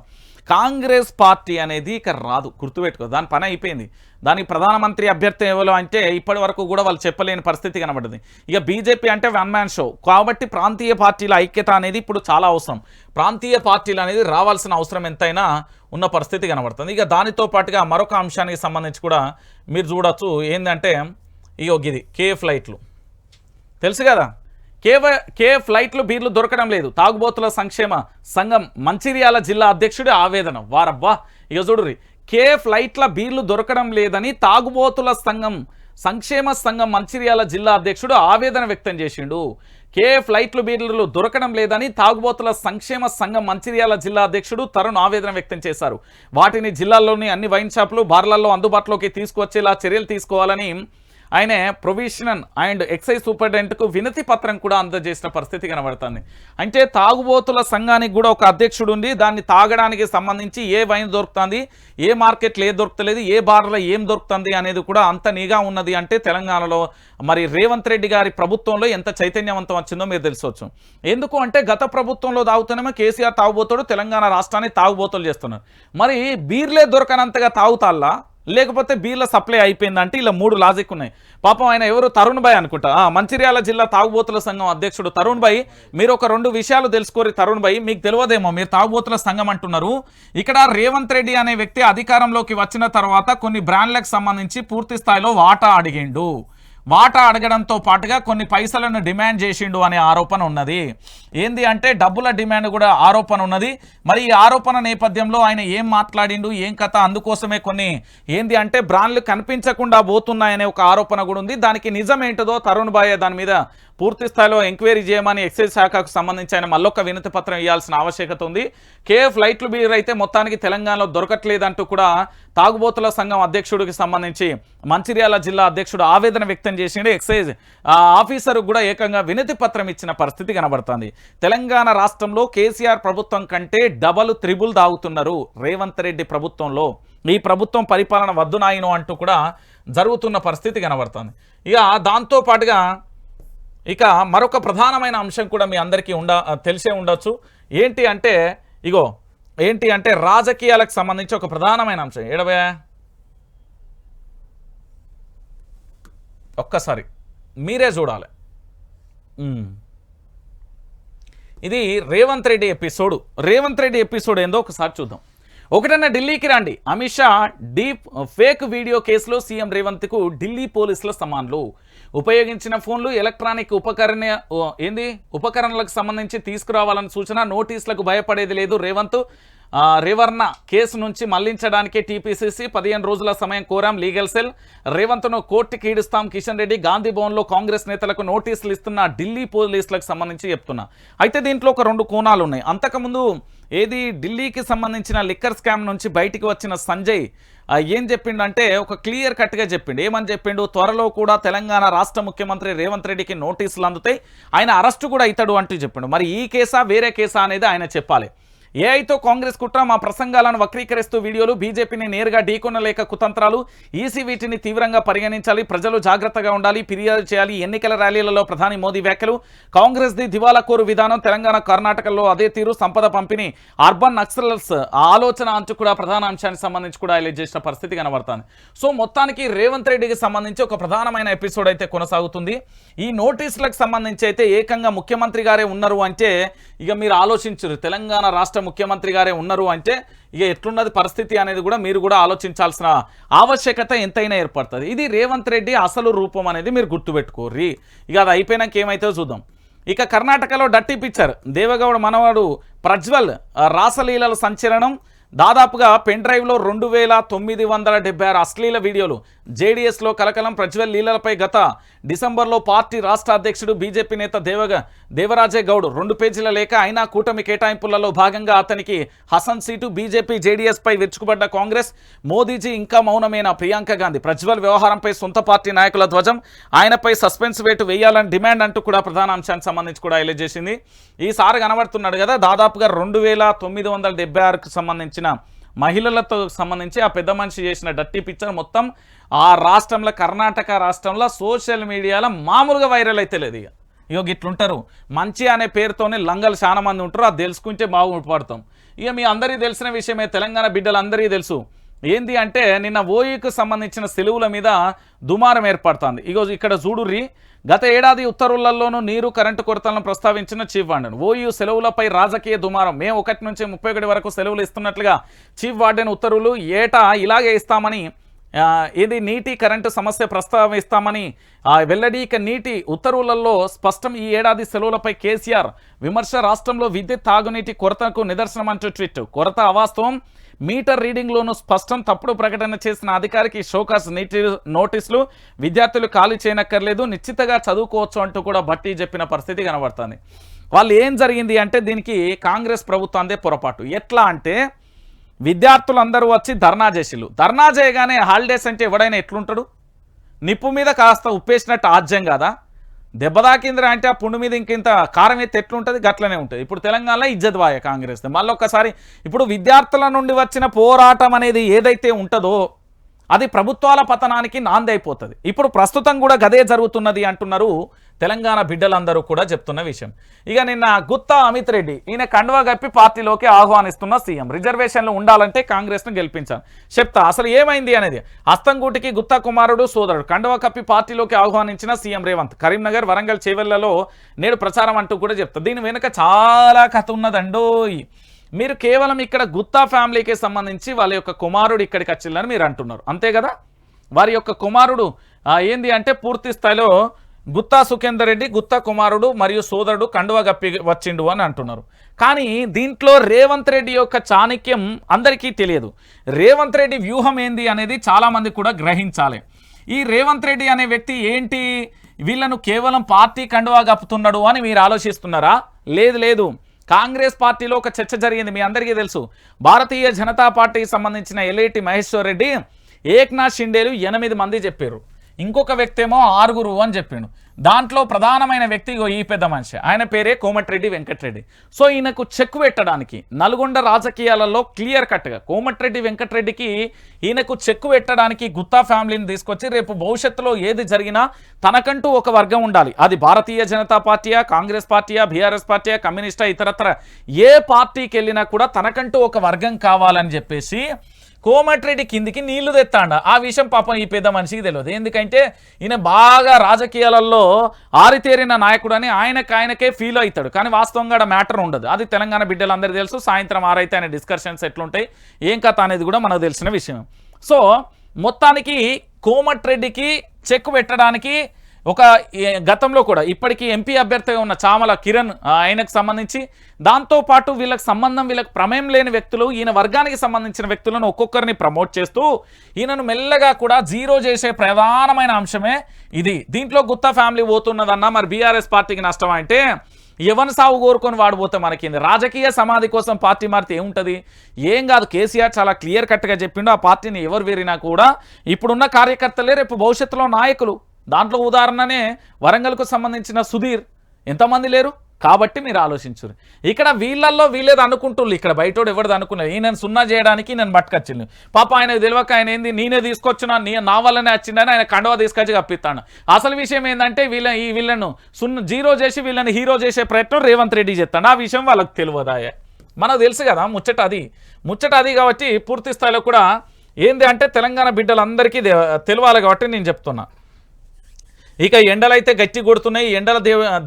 కాంగ్రెస్ పార్టీ అనేది ఇక రాదు, గుర్తుపెట్టుకో. దాని పని అయిపోయింది. దానికి ప్రధానమంత్రి అభ్యర్థి ఎవరో అంటే ఇప్పటి వరకు కూడా వాళ్ళు చెప్పలేని పరిస్థితి కనబడింది. ఇక బీజేపీ అంటే 1 మ్యాన్ షో కాబట్టి ప్రాంతీయ పార్టీల ఐక్యత అనేది ఇప్పుడు చాలా అవసరం. ప్రాంతీయ పార్టీలు అనేది రావాల్సిన అవసరం ఎంతైనా ఉన్న పరిస్థితి కనబడుతుంది. ఇక దానితో పాటుగా మరొక అంశానికి సంబంధించి కూడా మీరు చూడొచ్చు. ఏంటంటే ఇది కే ఫ్లైట్లు తెలుసు కదా. కే ఫ్లైట్లు బీర్లు దొరకడం లేదు. తాగుబోతుల సంక్షేమ సంఘం మంచిర్యాల జిల్లా అధ్యక్షుడి ఆవేదన. వారబ్బా, ఇక చూడుర్రి, కే ఫ్లైట్ల బీర్లు దొరకడం లేదని తాగుబోతుల సంక్షేమ సంఘం మంచిర్యాల జిల్లా అధ్యక్షుడు ఆవేదన వ్యక్తం చేసిండు. కే ఫ్లైట్లు బీర్లు దొరకడం లేదని తాగుబోతుల సంక్షేమ సంఘం మంచిర్యాల జిల్లా అధ్యక్షుడు తరుణ్ ఆవేదన వ్యక్తం చేశారు. వాటిని జిల్లాలోని అన్ని వైన్ షాపులు, బార్లలో అందుబాటులోకి తీసుకువచ్చేలా చర్యలు తీసుకోవాలని ఆయన ప్రొవిజన్ అండ్ ఎక్సైజ్ సూపరింటెండెంట్కు వినతి పత్రం కూడా అందజేసిన పరిస్థితి కనబడుతుంది. అంటే తాగుబోతుల సంఘానికి కూడా ఒక అధ్యక్షుడు ఉండి దాన్ని తాగడానికి సంబంధించి ఏ వైన్ దొరుకుతుంది, ఏ మార్కెట్లో ఏ దొరుకుతలేదు, ఏ బార్లో ఏం దొరుకుతుంది అనేది కూడా అంత నిఘా ఉన్నది. అంటే తెలంగాణలో మరి రేవంత్ రెడ్డి గారి ప్రభుత్వంలో ఎంత చైతన్యవంతం వచ్చిందో మీరు తెలుసుకోవచ్చు. ఎందుకు అంటే గత ప్రభుత్వంలో తాగుతానేమో కేసీఆర్ తాగుబోతాడు, తెలంగాణ రాష్ట్రాన్ని తాగుబోతులు చేస్తున్నారు. మరి బీర్లే దొరకనంతగా తాగుతాల్లా, లేకపోతే బీర్ల సప్లై అయిపోయిందంటే ఇలా 3 లాజిక్ ఉన్నాయి. పాపం ఆయన ఎవరు తరుణ్ భాయ్ అనుకుంటా, మంచిర్యాల జిల్లా తాగుబోతుల సంఘం అధ్యక్షుడు తరుణ్ భాయ్. మీరు ఒక 2 విషయాలు తెలుసుకోరు తరుణ్ భాయ్, మీకు తెలియదేమో, మీరు తాగుబోతుల సంఘం అంటున్నారు. ఇక్కడ రేవంత్ రెడ్డి అనే వ్యక్తి అధికారంలోకి వచ్చిన తర్వాత కొన్ని బ్రాండ్లకు సంబంధించి పూర్తి స్థాయిలో వాటా అడిగిండు. వాటా అడగడంతో పాటుగా కొన్ని పైసలను డిమాండ్ చేసిండు అనే ఆరోపణ ఉన్నది. ఏంది అంటే డబ్బుల డిమాండ్ కూడా ఆరోపణ ఉన్నది. మరి ఈ ఆరోపణ నేపథ్యంలో ఆయన ఏం మాట్లాడిండు, ఏం కథ, అందుకోసమే కొన్ని ఏంది అంటే బ్రాండ్లు కనిపించకుండా పోతున్నాయనే ఒక ఆరోపణ కూడా ఉంది. దానికి నిజం ఏంటిదో తరుణ్ భాయ్ దాని మీద పూర్తి స్థాయిలో ఎంక్వైరీ చేయమని ఎక్సైజ్ శాఖకు సంబంధించి ఆయన మళ్ళొక వినతి పత్రం ఇవ్వాల్సిన ఆవశ్యకత ఉంది. కేఎఫ్ లైట్లు బీర్ అయితే మొత్తానికి తెలంగాణలో దొరకట్లేదంటూ కూడా తాగుబోతుల సంఘం అధ్యక్షుడికి సంబంధించి మంచిర్యాల జిల్లా అధ్యక్షుడు ఆవేదన వ్యక్తం చేసిండు. ఎక్సైజ్ ఆఫీసర్ కూడా ఏకంగా వినతి పత్రం ఇచ్చిన పరిస్థితి కనబడుతుంది. తెలంగాణ రాష్ట్రంలో కేసీఆర్ ప్రభుత్వం కంటే డబల్ త్రిబుల్ తాగుతున్నారు రేవంత్ రెడ్డి ప్రభుత్వంలో. ఈ ప్రభుత్వం పరిపాలన వద్దు నాయను అంటూ కూడా జరుగుతున్న పరిస్థితి కనబడుతుంది. ఇక దాంతో పాటుగా ఇక మరొక ప్రధానమైన అంశం కూడా మీ అందరికీ తెలిసే ఉండొచ్చు. ఏంటి అంటే రాజకీయాలకు సంబంధించి ఒక ప్రధానమైన అంశం ఒక్కసారి మీరే చూడాలి. ఇది రేవంత్ రెడ్డి ఎపిసోడ్ ఏందో ఒకసారి చూద్దాం. ఒకటన్నా ఢిల్లీకి రండి, Amit Shah deep fake video కేసులో సీఎం రేవంత్కు ఢిల్లీ పోలీసుల సమన్లు. ఉపయోగించిన ఫోన్లు, ఎలక్ట్రానిక్ ఉపకరణలకు సంబంధించి తీసుకురావాలని సూచన. నోటీసులకు భయపడేది లేదు రేవంత్. రేవర్ణ కేసు నుంచి మళ్లించడానికి టీపీసీసీ 15 రోజుల సమయం కోరాం లీగల్ సెల్. రేవంత్ను కోర్టుకి ఈడుస్తాం కిషన్ రెడ్డి. గాంధీ భవన్లో కాంగ్రెస్ నేతలకు నోటీసులు ఇస్తున్న ఢిల్లీ పోలీసులకు సంబంధించి చెప్తున్నా. అయితే దీంట్లో ఒక 2 కోణాలు ఉన్నాయి. అంతకుముందు ఢిల్లీకి సంబంధించిన లిక్కర్ స్కామ్ నుంచి బయటికి వచ్చిన సంజయ్ ఏం చెప్పిండంటే ఒక క్లియర్ కట్గా చెప్పిండు. ఏమని చెప్పిండు, త్వరలో కూడా తెలంగాణ రాష్ట్ర ముఖ్యమంత్రి రేవంత్ రెడ్డికి నోటీసులు అందుతాయి, ఆయన అరెస్టు కూడా అవుతాడు అంటూ చెప్పిండు. మరి ఈ కేసా వేరే కేసా అనేది ఆయన చెప్పాలి. ఏఐతో కాంగ్రెస్ కుట్ర, మా ప్రసంగాలను వక్రీకరిస్తూ వీడియోలు, బీజేపీని నేరుగా ఢీకొనలేక కుతంత్రాలు, ఈసీ వీటిని తీవ్రంగా పరిగణించాలి, ప్రజలు జాగ్రత్తగా ఉండాలి, ఫిర్యాదు చేయాలి, ఎన్నికల ర్యాలీలలో ప్రధాని మోదీ వ్యాఖ్యలు, కాంగ్రెస్ది దివాలాకోరు విధానం, తెలంగాణ కర్ణాటకలో అదే తీరు, సంపద పంపిణీ, అర్బన్ నక్సలర్స్ ఆలోచన అంటూ కూడా ప్రధాన అంశానికి సంబంధించి కూడా హైలైట్ చేసిన పరిస్థితి కనబడుతుంది. సో మొత్తానికి రేవంత్ రెడ్డికి సంబంధించి ఒక ప్రధానమైన ఎపిసోడ్ అయితే కొనసాగుతుంది. ఈ నోటీసులకు సంబంధించి అయితే ఏకంగా ముఖ్యమంత్రి గారే ఉన్నారు అంటే ఇక మీరు ఆలోచించరు, తెలంగాణ రాష్ట్ర ముఖ్యమంత్రి గారే ఉన్నారు అంటే ఇక ఎట్లున్నది పరిస్థితి అనేది కూడా మీరు కూడా ఆలోచించాల్సిన ఆవశ్యకత ఎంతైనా ఏర్పడుతుంది. ఇది రేవంత్ రెడ్డి అసలు రూపం అనేది మీరు గుర్తుపెట్టుకోర్రి. ఇక అది అయిపోయినాక ఏమైతే చూద్దాం. ఇక కర్ణాటకలో డట్టి పిక్చర్, దేవగౌడ మనవాడు ప్రజ్వల్ రాసలీలల సంచలనం. దాదాపుగా పెన్ డ్రైవ్లో 2976 అశ్లీల వీడియోలు. జేడీఎస్లో కలకలం, ప్రజ్వల్ లీలలపై గత డిసెంబర్లో పార్టీ రాష్ట్ర అధ్యక్షుడు బీజేపీ నేత దేవరాజే గౌడ్ 2 పేజీల లేఖ. అయినా కూటమి కేటాయింపులలో భాగంగా అతనికి హసన్ సీటు. బీజేపీ జేడీఎస్ పై విరుచుకుపడ్డ కాంగ్రెస్, మోదీజీ ఇంకా మౌనమైన ప్రియాంక గాంధీ. ప్రజ్వల్ వ్యవహారంపై సొంత పార్టీ నాయకుల ధ్వజం, ఆయనపై సస్పెన్స్ వేటు వేయాలని డిమాండ్ అంటూ కూడా ప్రధాన అంశానికి సంబంధించి కూడా హైలైట్ చేసింది. ఈసారి కనబడుతున్నాడు కదా, దాదాపుగా 2976కు సంబంధించిన మహిళలతో సంబంధించి ఆ పెద్ద మనిషి చేసిన డట్టి పిక్చర్ మొత్తం ఆ రాష్ట్రంలో, కర్ణాటక రాష్ట్రంలో సోషల్ మీడియాలో మామూలుగా వైరల్ అయితే లేదు. ఇక ఇట్లుంటారు, మంచి అనే పేరుతోనే లంగలు చాలా మంది ఉంటారు. అది తెలుసుకుంటే బాగుపడతాం. ఇక మీ అందరికీ తెలిసిన విషయమే, తెలంగాణ బిడ్డలందరికీ తెలుసు. ఏంది అంటే నిన్న ఓయూకు సంబంధించిన సెలవుల మీద దుమారం ఏర్పడుతుంది. ఇగో ఇక్కడ చూడుర్రి, గత ఏడాది ఉత్తర్వులలోనూ నీరు కరెంటు కొరతలను ప్రస్తావించిన చీఫ్ వార్డెన్. ఓయూ సెలవులపై రాజకీయ దుమారం. మే 1 నుంచి 31 వరకు సెలవులు ఇస్తున్నట్లుగా చీఫ్ వార్డెన్ ఉత్తర్వులు. ఏటా ఇలాగే ఇస్తామని, నీటి కరెంటు సమస్య ప్రస్తావిస్తామని వెల్లడి. ఇక నీటి ఉత్తర్వులలో స్పష్టం. ఈ ఏడాది సెలవులపై కేసీఆర్ విమర్శ. రాష్ట్రంలో విద్యుత్ తాగునీటి కొరతకు నిదర్శనం అంటూ ట్వీట్. కొరత అవాస్తవం, మీటర్ రీడింగ్లోనూ స్పష్టం. తప్పుడు ప్రకటన చేసిన అధికారికి షోకాస్ నోటీసులు. విద్యార్థులు ఖాళీ చేయనక్కర్లేదు, నిశ్చితగా చదువుకోవచ్చు అంటూ కూడా భట్టి చెప్పిన పరిస్థితి కనబడుతుంది. వాళ్ళు ఏం జరిగింది అంటే దీనికి కాంగ్రెస్ ప్రభుత్వందే పొరపాటు. ఎట్లా అంటే విద్యార్థులందరూ వచ్చి ధర్నా చేసిళ్ళు. ధర్నా చేయగానే హాలిడేస్ అంటే ఎవడైనా ఎట్లుంటాడు? నిప్పు మీద కాస్త ఉప్పేసినట్టు ఆజ్యం కదా, దెబ్బ తాకిందిరా అంటే ఆ పుండు మీద ఇంకింత కారం అయితే ఎట్లుంటుంది, గట్లనే ఉంటుంది. ఇప్పుడు తెలంగాణలో ఇజ్జత్ బాయే కాంగ్రెస్. మళ్ళీ ఒక్కసారి ఇప్పుడు విద్యార్థుల నుండి వచ్చిన పోరాటం అనేది ఏదైతే ఉంటుందో అది ప్రభుత్వాల పతనానికి నాంది అయిపోతుంది. ఇప్పుడు ప్రస్తుతం కూడా గదే జరుగుతున్నది అంటున్నారు తెలంగాణ బిడ్డలందరూ కూడా చెప్తున్న విషయం. ఇక నిన్న గుత్తా అమిత్ రెడ్డి ఈయన కండువా కప్పి పార్టీలోకి ఆహ్వానిస్తున్న సీఎం. రిజర్వేషన్లు ఉండాలంటే కాంగ్రెస్ను గెలిపించాను చెప్తా అసలు ఏమైంది అనేది. అస్తంగూటికి గుత్తా కుమారుడు సోదరుడు కండువా కప్పి పార్టీలోకి ఆహ్వానించిన సీఎం రేవంత్. కరీంనగర్, వరంగల్, చేవెళ్లలో నేడు ప్రచారం అంటూ కూడా చెప్తా. దీని వెనుక చాలా కథ ఉన్నదండోయ్. మీరు కేవలం ఇక్కడ గుత్తా ఫ్యామిలీకి సంబంధించి వాళ్ళ యొక్క కుమారుడు ఇక్కడికి వచ్చిందని మీరు అంటున్నారు, అంతే కదా. వారి యొక్క కుమారుడు ఏంది అంటే పూర్తి స్థాయిలో గుత్తా సుఖేందర్ రెడ్డి గుత్తా కుమారుడు మరియు సోదరుడు కండువా గప్పి వచ్చిండు అని అంటున్నారు. కానీ దీంట్లో రేవంత్ రెడ్డి యొక్క చాణక్యం అందరికీ తెలియదు. రేవంత్ రెడ్డి వ్యూహం ఏంది అనేది చాలామంది కూడా గ్రహించాలి. ఈ రేవంత్ రెడ్డి అనే వ్యక్తి ఏంటి, వీళ్ళను కేవలం పార్టీ కండువా కప్పుతున్నాడు అని మీరు ఆలోచిస్తున్నారా? లేదు లేదు, కాంగ్రెస్ పార్టీలో ఒక చర్చ జరిగింది, మీ అందరికీ తెలుసు. భారతీయ జనతా పార్టీకి సంబంధించిన ఎల్ఏటి మహేశ్వర్ రెడ్డి ఏక్నాథ్ షిండేలు 8 మంది చెప్పారు, ఇంకొక వ్యక్తి ఏమో 6 అని చెప్పిండు. దాంట్లో ప్రధానమైన వ్యక్తి ఈ పెద్ద మనిషి, ఆయన పేరే కోమటిరెడ్డి వెంకటరెడ్డి. సో ఈయనకు చెక్ పెట్టడానికి నల్గొండ రాజకీయాలలో క్లియర్ కట్గా కోమటిరెడ్డి వెంకటరెడ్డికి ఈయనకు చెక్ పెట్టడానికి గుత్తా ఫ్యామిలీని తీసుకొచ్చి రేపు భవిష్యత్తులో ఏది జరిగినా తనకంటూ ఒక వర్గం ఉండాలి. అది భారతీయ జనతా పార్టీయా, కాంగ్రెస్ పార్టీయా, బీఆర్ఎస్ పార్టీయా, కమ్యూనిస్టా, ఇతరత్ర ఏ పార్టీకి వెళ్ళినా కూడా తనకంటూ ఒక వర్గం కావాలని చెప్పేసి కోమటిరెడ్డి కిందికి నీళ్లు తెత్తాండ. ఆ విషయం పాపం ఈ పెద్ద మనిషికి తెలియదు. ఎందుకంటే ఈయన బాగా రాజకీయాలలో ఆరితేరిన నాయకుడు అని ఆయనకే ఫీల్ అవుతాడు, కానీ వాస్తవంగా మ్యాటర్ ఉండదు. అది తెలంగాణ బిడ్డలందరికీ తెలుసు. సాయంత్రం 6 అయితే ఆయన డిస్కషన్స్ ఎట్లుంటాయి, ఏం కథ అనేది కూడా మనకు తెలిసిన విషయం. సో మొత్తానికి కోమటిరెడ్డికి చెక్ పెట్టడానికి ఒక గతంలో కూడా ఇప్పటికీ ఎంపీ అభ్యర్థిగా ఉన్న చామల కిరణ్ ఆయనకు సంబంధించి, దాంతోపాటు వీళ్ళకి ప్రమేయం లేని వ్యక్తులు, ఈయన వర్గానికి సంబంధించిన వ్యక్తులను ఒక్కొక్కరిని ప్రమోట్ చేస్తూ ఈయనను మెల్లగా కూడా జీరో చేసే ప్రధానమైన అంశమే ఇది. దీంట్లో గుత్తా ఫ్యామిలీ పోతున్నదన్నా మరి బీఆర్ఎస్ పార్టీకి నష్టం అంటే ఎవరిని సాగు కోరుకొని వాడిపోతే మనకింది. రాజకీయ సమాధి కోసం పార్టీ మారితే ఏముంటుంది, ఏం కాదు. కేసీఆర్ చాలా క్లియర్ కట్గా చెప్పిండు, ఆ పార్టీని ఎవరు వేరినా కూడా ఇప్పుడున్న కార్యకర్తలే రేపు భవిష్యత్తులో నాయకులు. దాంట్లో ఉదాహరణనే వరంగల్కు సంబంధించిన సుధీర్, ఎంతమంది లేరు. కాబట్టి మీరు ఆలోచించరు. ఇక్కడ వీళ్ళల్లో వీళ్ళేది అనుకుంటున్నారు, ఇక్కడ బయటోడు ఎవరిది అనుకున్నారు. ఈయనను సున్నా చేయడానికి నేను పట్టుకొచ్చింది. పాప ఆయనకు తెలియక ఆయన ఏంది నేనే తీసుకొచ్చినా, నా వల్లనే వచ్చిందని ఆయన కండువా తీసుకొచ్చి కప్పిస్తాను. అసలు విషయం ఏంటంటే వీళ్ళను జీరో చేసి వీళ్ళని హీరో చేసే ప్రయత్నం రేవంత్ రెడ్డి చేస్తాడు. ఆ విషయం వాళ్ళకి తెలియదాయే, మనకు తెలుసు కదా. ముచ్చట అది కాబట్టి పూర్తి స్థాయిలో కూడా ఏంది అంటే తెలంగాణ బిడ్డలందరికీ తెలియాలి కాబట్టి నేను చెప్తున్నా. ఇక ఎండలైతే గట్టి కొడుతున్నాయి. ఎండల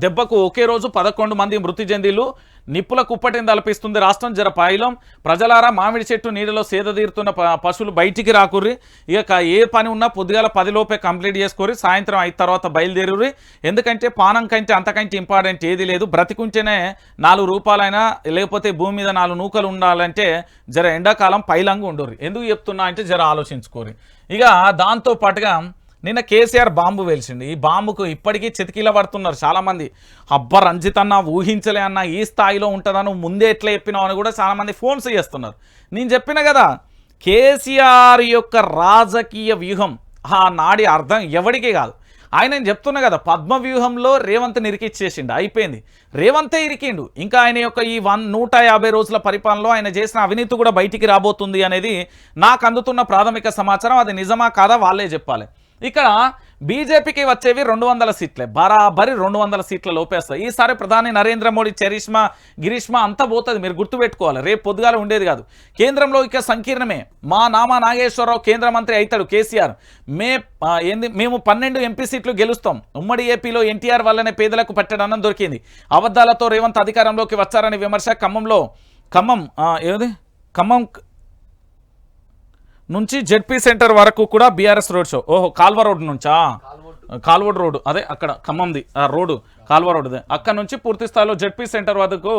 దెబ్బకు ఒకే రోజు 11 మంది మృతి చెందిలు. నిప్పుల కుప్పటిని తలపిస్తుంది రాష్ట్రం. జరపాయిలం ప్రజలారా, మామిడి చెట్టు నీడలో సేద తీరుతున్న పశువులు బయటికి రాకుర్రి. ఇక ఏ పని ఉన్నా పొద్దుగాల 10 లోపే కంప్లీట్ చేసుకోరి, సాయంత్రం 5 తర్వాత బయలుదేరుర్రి. ఎందుకంటే పానం కంటే అంతకంటే ఇంపార్టెంట్ ఏది లేదు. బ్రతికుంటేనే 4 రూపాయలైనా, లేకపోతే భూమి మీద 4 నూకలు ఉండాలంటే జర ఎండాకాలం పైలంగా ఉండుర్రి. ఎందుకు చెప్తున్నా అంటే జర ఆలోచించుకోరి. ఇక దాంతో పాటుగా నిన్న కేసీఆర్ బాంబు వేల్చిండు. ఈ బాంబుకు ఇప్పటికీ చితికిల పడుతున్నారు చాలామంది. అబ్బా రంజిత్ అన్న ఊహించలే అన్న, ఈ స్థాయిలో ఉంటుందని ముందే ఎట్లా చెప్పినావు అని కూడా చాలామంది ఫోన్స్ చేస్తున్నారు. నేను చెప్పిన కదా, కేసీఆర్ యొక్క రాజకీయ వ్యూహం ఆ నాడి అర్థం ఎవడికి కాదు. ఆయన చెప్తున్నా కదా, పద్మ వ్యూహంలో రేవంత్ని ఇరికిచ్చేసిండు, అయిపోయింది. రేవంతే ఇరికిండు. ఇంకా ఆయన యొక్క ఈ 150 రోజుల పరిపాలనలో ఆయన చేసిన అవినీతి కూడా బయటికి రాబోతుంది అనేది నాకు అందుతున్న ప్రాథమిక సమాచారం. అది నిజమా కాదా వాళ్ళే చెప్పాలి. ఇక్కడ బీజేపీకి వచ్చేవి 200 సీట్లే, బరాబరి 200 సీట్ల లోపేస్తాయి. ఈసారి ప్రధాని నరేంద్ర మోడీ చరిష్మా గిరీష్మా అంతా పోతుంది, మీరు గుర్తుపెట్టుకోవాలి. రేపు పొద్దుగాల ఉండేది కాదు. కేంద్రంలో ఇక సంకీర్ణమే. మా నామా నాగేశ్వరరావు కేంద్ర మంత్రి అవుతాడు కేసీఆర్. మేము 12 ఎంపీ సీట్లు గెలుస్తాం. ఉమ్మడి ఏపీలో ఎన్టీఆర్ వల్లనే పేదలకు పట్టడన్నం దొరికింది. అబద్ధాలతో రేవంత్ అధికారంలోకి వచ్చారని విమర్శ. ఖమ్మం నుంచి జెడ్పీ సెంటర్ వరకు కూడా బీఆర్ఎస్ రోడ్ షో. ఓహో, కాల్వ రోడ్ నుంచా? కాల్వోడ్ రోడ్డు, అదే అక్కడ ఖమ్మంది ఆ రోడ్డు, కాల్వ రోడ్డు. అక్కడ నుంచి పూర్తి స్థాయిలో జెడ్పీ సెంటర్ వరకు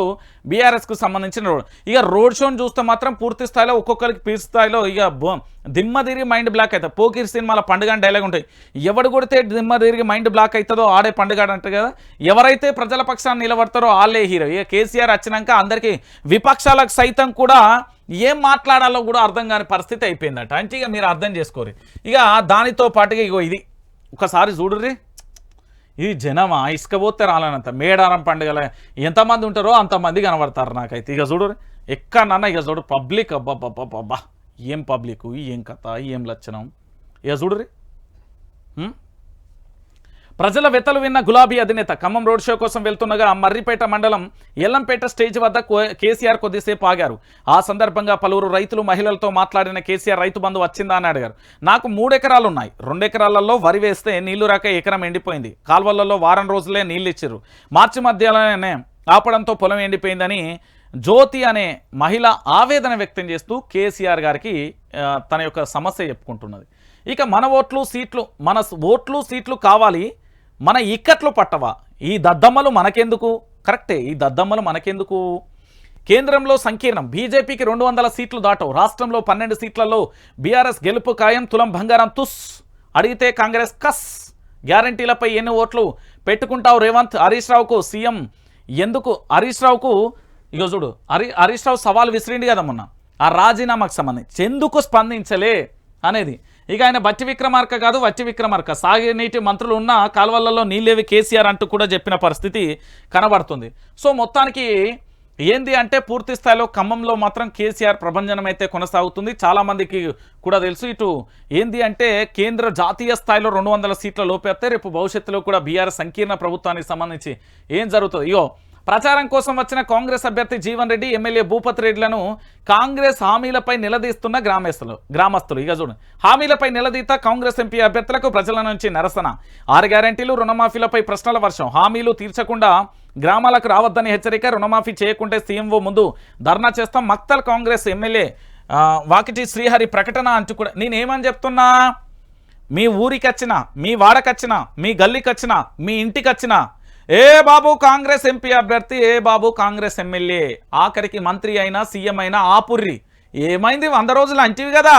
బీఆర్ఎస్కు సంబంధించిన రోడ్. ఇక రోడ్ షోని చూస్తే మాత్రం పూర్తి స్థాయిలో ఒక్కొక్కరికి పూర్తి స్థాయిలో ఇక దిమ్మదిరిగి మైండ్ బ్లాక్ అవుతుంది. పోకిరి సినిమాల పండుగ డైలాగ్ ఉంటాయి, ఎవడు కొడితే దిమ్మదిరిగి మైండ్ బ్లాక్ అవుతుందో ఆడే పండుగ అంటారు కదా. ఎవరైతే ప్రజల పక్షాన్ని నిలబడతారో వాళ్ళే హీరో. ఇక కేసీఆర్ వచ్చినాక అందరికీ విపక్షాలకు సైతం కూడా ఏం మాట్లాడాలో కూడా అర్థం కాని పరిస్థితి అయిపోయిందట. అంటే ఇక మీరు అర్థం చేసుకోరు. ఇక దానితో పాటుగా ఇగో ఇది ఒకసారి చూడుర్రి, ఇది జనమా ఇసుకపోతే రాలనంత మేడారం పండుగల ఎంతమంది ఉంటారో అంతమంది కనబడతారు నాకైతే. ఇక చూడు ఎక్కడన్నా ఇక చూడు పబ్లిక్ అబ్బా ఏం పబ్లిక్, ఏం కథ, ఏం లక్షణం. ఇక చూడుర్రి. ప్రజల వెతలు విన్న గులాబీ అధినేత ఖమ్మం రోడ్ షో కోసం వెళ్తుండగా మర్రిపేట మండలం ఎల్లంపేట స్టేజ్ వద్ద కేసీఆర్ కొద్దిసేపు ఆగారు. ఆ సందర్భంగా పలువురు రైతులు మహిళలతో మాట్లాడిన కేసీఆర్ రైతు బంధు వచ్చిందా అని అడిగారు. నాకు 3 ఎకరాలు ఉన్నాయి, 2 ఎకరాలలో వరి వేస్తే నీళ్లు రాక ఎకరం ఎండిపోయింది, కాల్వలలో వారం రోజులే నీళ్ళు ఇచ్చారు, మార్చి మధ్యలోనే ఆపడంతో పొలం ఎండిపోయిందని జ్యోతి అనే మహిళ ఆవేదన వ్యక్తం చేస్తూ కేసీఆర్ గారికి తన యొక్క సమస్య చెప్పుకుంటున్నది. ఇక మన ఓట్లు సీట్లు కావాలి, మన ఇక్కట్లు పట్టవా, ఈ దద్దమ్మలు మనకెందుకు, కరెక్టే ఈ దద్దమ్మలు మనకెందుకు. కేంద్రంలో సంకీర్ణం, బీజేపీకి 200 సీట్లు దాటవు, రాష్ట్రంలో 12 సీట్లలో బీఆర్ఎస్ గెలుపు ఖాయం, తులం బంగారం తుస్, అడిగితే కాంగ్రెస్ కస్, గ్యారంటీలపై ఎన్ని ఓట్లు పెట్టుకుంటావు రేవంత్, హరీష్ రావుకు సీఎం ఎందుకు, హరీష్ రావుకు ఇగో చూడు హరీష్ రావు సవాల్ విసిరిండి కదా మొన్న ఆ రాజీనామాకు సంబంధించి, ఎందుకు స్పందించలే అనేది. ఇక ఆయన బట్టి విక్రమార్క కాదు వట్టి విక్రమార్క, సాగునీటి మంత్రులు ఉన్న కాలువలలో నీళ్ళేవి కేసీఆర్ అంటూ కూడా చెప్పిన పరిస్థితి కనబడుతుంది. సో మొత్తానికి ఏంది అంటే పూర్తి స్థాయిలో ఖమ్మంలో మాత్రం కేసీఆర్ ప్రభంజనం అయితే కొనసాగుతుంది. చాలామందికి కూడా తెలుసు ఇటు ఏంది అంటే కేంద్ర జాతీయ స్థాయిలో 200 సీట్ల లోపేస్తే రేపు భవిష్యత్తులో కూడా బీఆర్ఎస్ సంకీర్ణ ప్రభుత్వానికి సంబంధించి ఏం జరుగుతుంది. ఇగో ప్రచారం కోసం వచ్చిన కాంగ్రెస్ అభ్యర్థి జీవన్ రెడ్డి, ఎమ్మెల్యే భూపతి రెడ్డిలను కాంగ్రెస్ హామీలపై నిలదీస్తున్న గ్రామస్తులు. ఇక చూడండి, హామీలపై నిలదీత కాంగ్రెస్ ఎంపీ అభ్యర్థులకు ప్రజల నుంచి నిరసన, 6 గ్యారెంటీలు, రుణమాఫీలపై ప్రశ్నల వర్షం, హామీలు తీర్చకుండా గ్రామాలకు రావద్దని హెచ్చరిక, రుణమాఫీ చేయకుంటే సీఎంఓ ముందు ధర్నా చేస్తాం, మక్తల్ కాంగ్రెస్ ఎమ్మెల్యే వాకిటి శ్రీహరి ప్రకటన అంటూ కూడా. నేనేమని చెప్తున్నా, మీ ఊరికి వచ్చినా, మీ వాడకొచ్చినా, మీ గల్లీకి వచ్చినా, మీ ఇంటికి వచ్చినా, ఏ బాబు కాంగ్రెస్ ఎంపీ అభ్యర్థి, ఏ బాబు కాంగ్రెస్ ఎమ్మెల్యే, ఆఖరికి మంత్రి అయినా సీఎం అయినా ఆపుర్రి, ఏమైంది 100 రోజులు అంటివి కదా,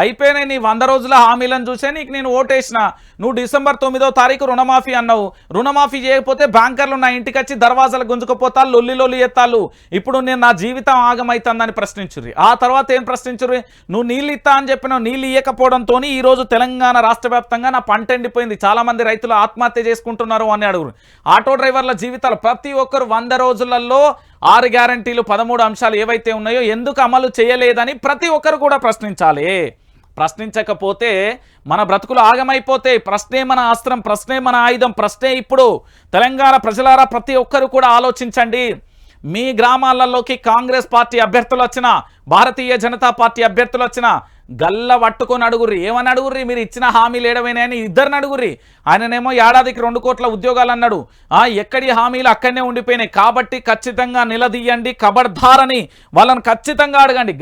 అయిపోయినాయి నీ 100 రోజుల హామీలను చూసే నీకు నేను ఓటేసిన. నువ్వు డిసెంబర్ 9వ తారీఖు రుణమాఫీ అన్నావు, రుణమాఫీ చేయకపోతే బ్యాంకర్లు నా ఇంటికి వచ్చి దర్వాజాలు గుంజుకుపోతారు, లొల్లి ఎత్తాలు, ఇప్పుడు నేను నా జీవితం ఆగమైతుందని ప్రశ్నించుర్రి. ఆ తర్వాత ఏం ప్రశ్నించుర్రి, నువ్వు నీళ్ళు ఇస్తా అని చెప్పినావు, నీళ్ళు ఇవ్వకపోవడంతో ఈరోజు తెలంగాణ రాష్ట్ర వ్యాప్తంగా నా పంట ఎండిపోయింది, చాలామంది రైతులు ఆత్మహత్య చేసుకుంటున్నారు అని అడుగురు. ఆటో డ్రైవర్ల జీవితాలు ప్రతి ఒక్కరు 100 రోజులలో 6 గ్యారంటీలు 13 అంశాలు ఏవైతే ఉన్నాయో ఎందుకు అమలు చేయలేదని ప్రతి ఒక్కరు కూడా ప్రశ్నించాలి. ప్రశ్నించకపోతే మన బ్రతుకులు ఆగమైపోతే, ప్రశ్నే మన అస్త్రం, ప్రశ్నే మన ఆయుధం, ప్రశ్నే ఇప్పుడు. తెలంగాణ ప్రజలారా ప్రతి ఒక్కరు కూడా ఆలోచించండి. మీ గ్రామాలలోకి కాంగ్రెస్ పార్టీ అభ్యర్థులు వచ్చినా, భారతీయ జనతా పార్టీ అభ్యర్థులు వచ్చినా గల్ల పట్టుకొని అడుగుర్రి, ఏమని అడుగుర్రి, మీరు ఇచ్చిన హామీలు ఏడవైనాయని ఇద్దరిని అడుగుర్రి. ఆయననేమో ఏడాదికి 2 కోట్ల ఉద్యోగాలు అన్నాడు, ఎక్కడి హామీలు అక్కడనే ఉండిపోయినాయి, కాబట్టి ఖచ్చితంగా నిలదీయండి, ఖబర్దారని వాళ్ళని ఖచ్చితంగా అడగండి.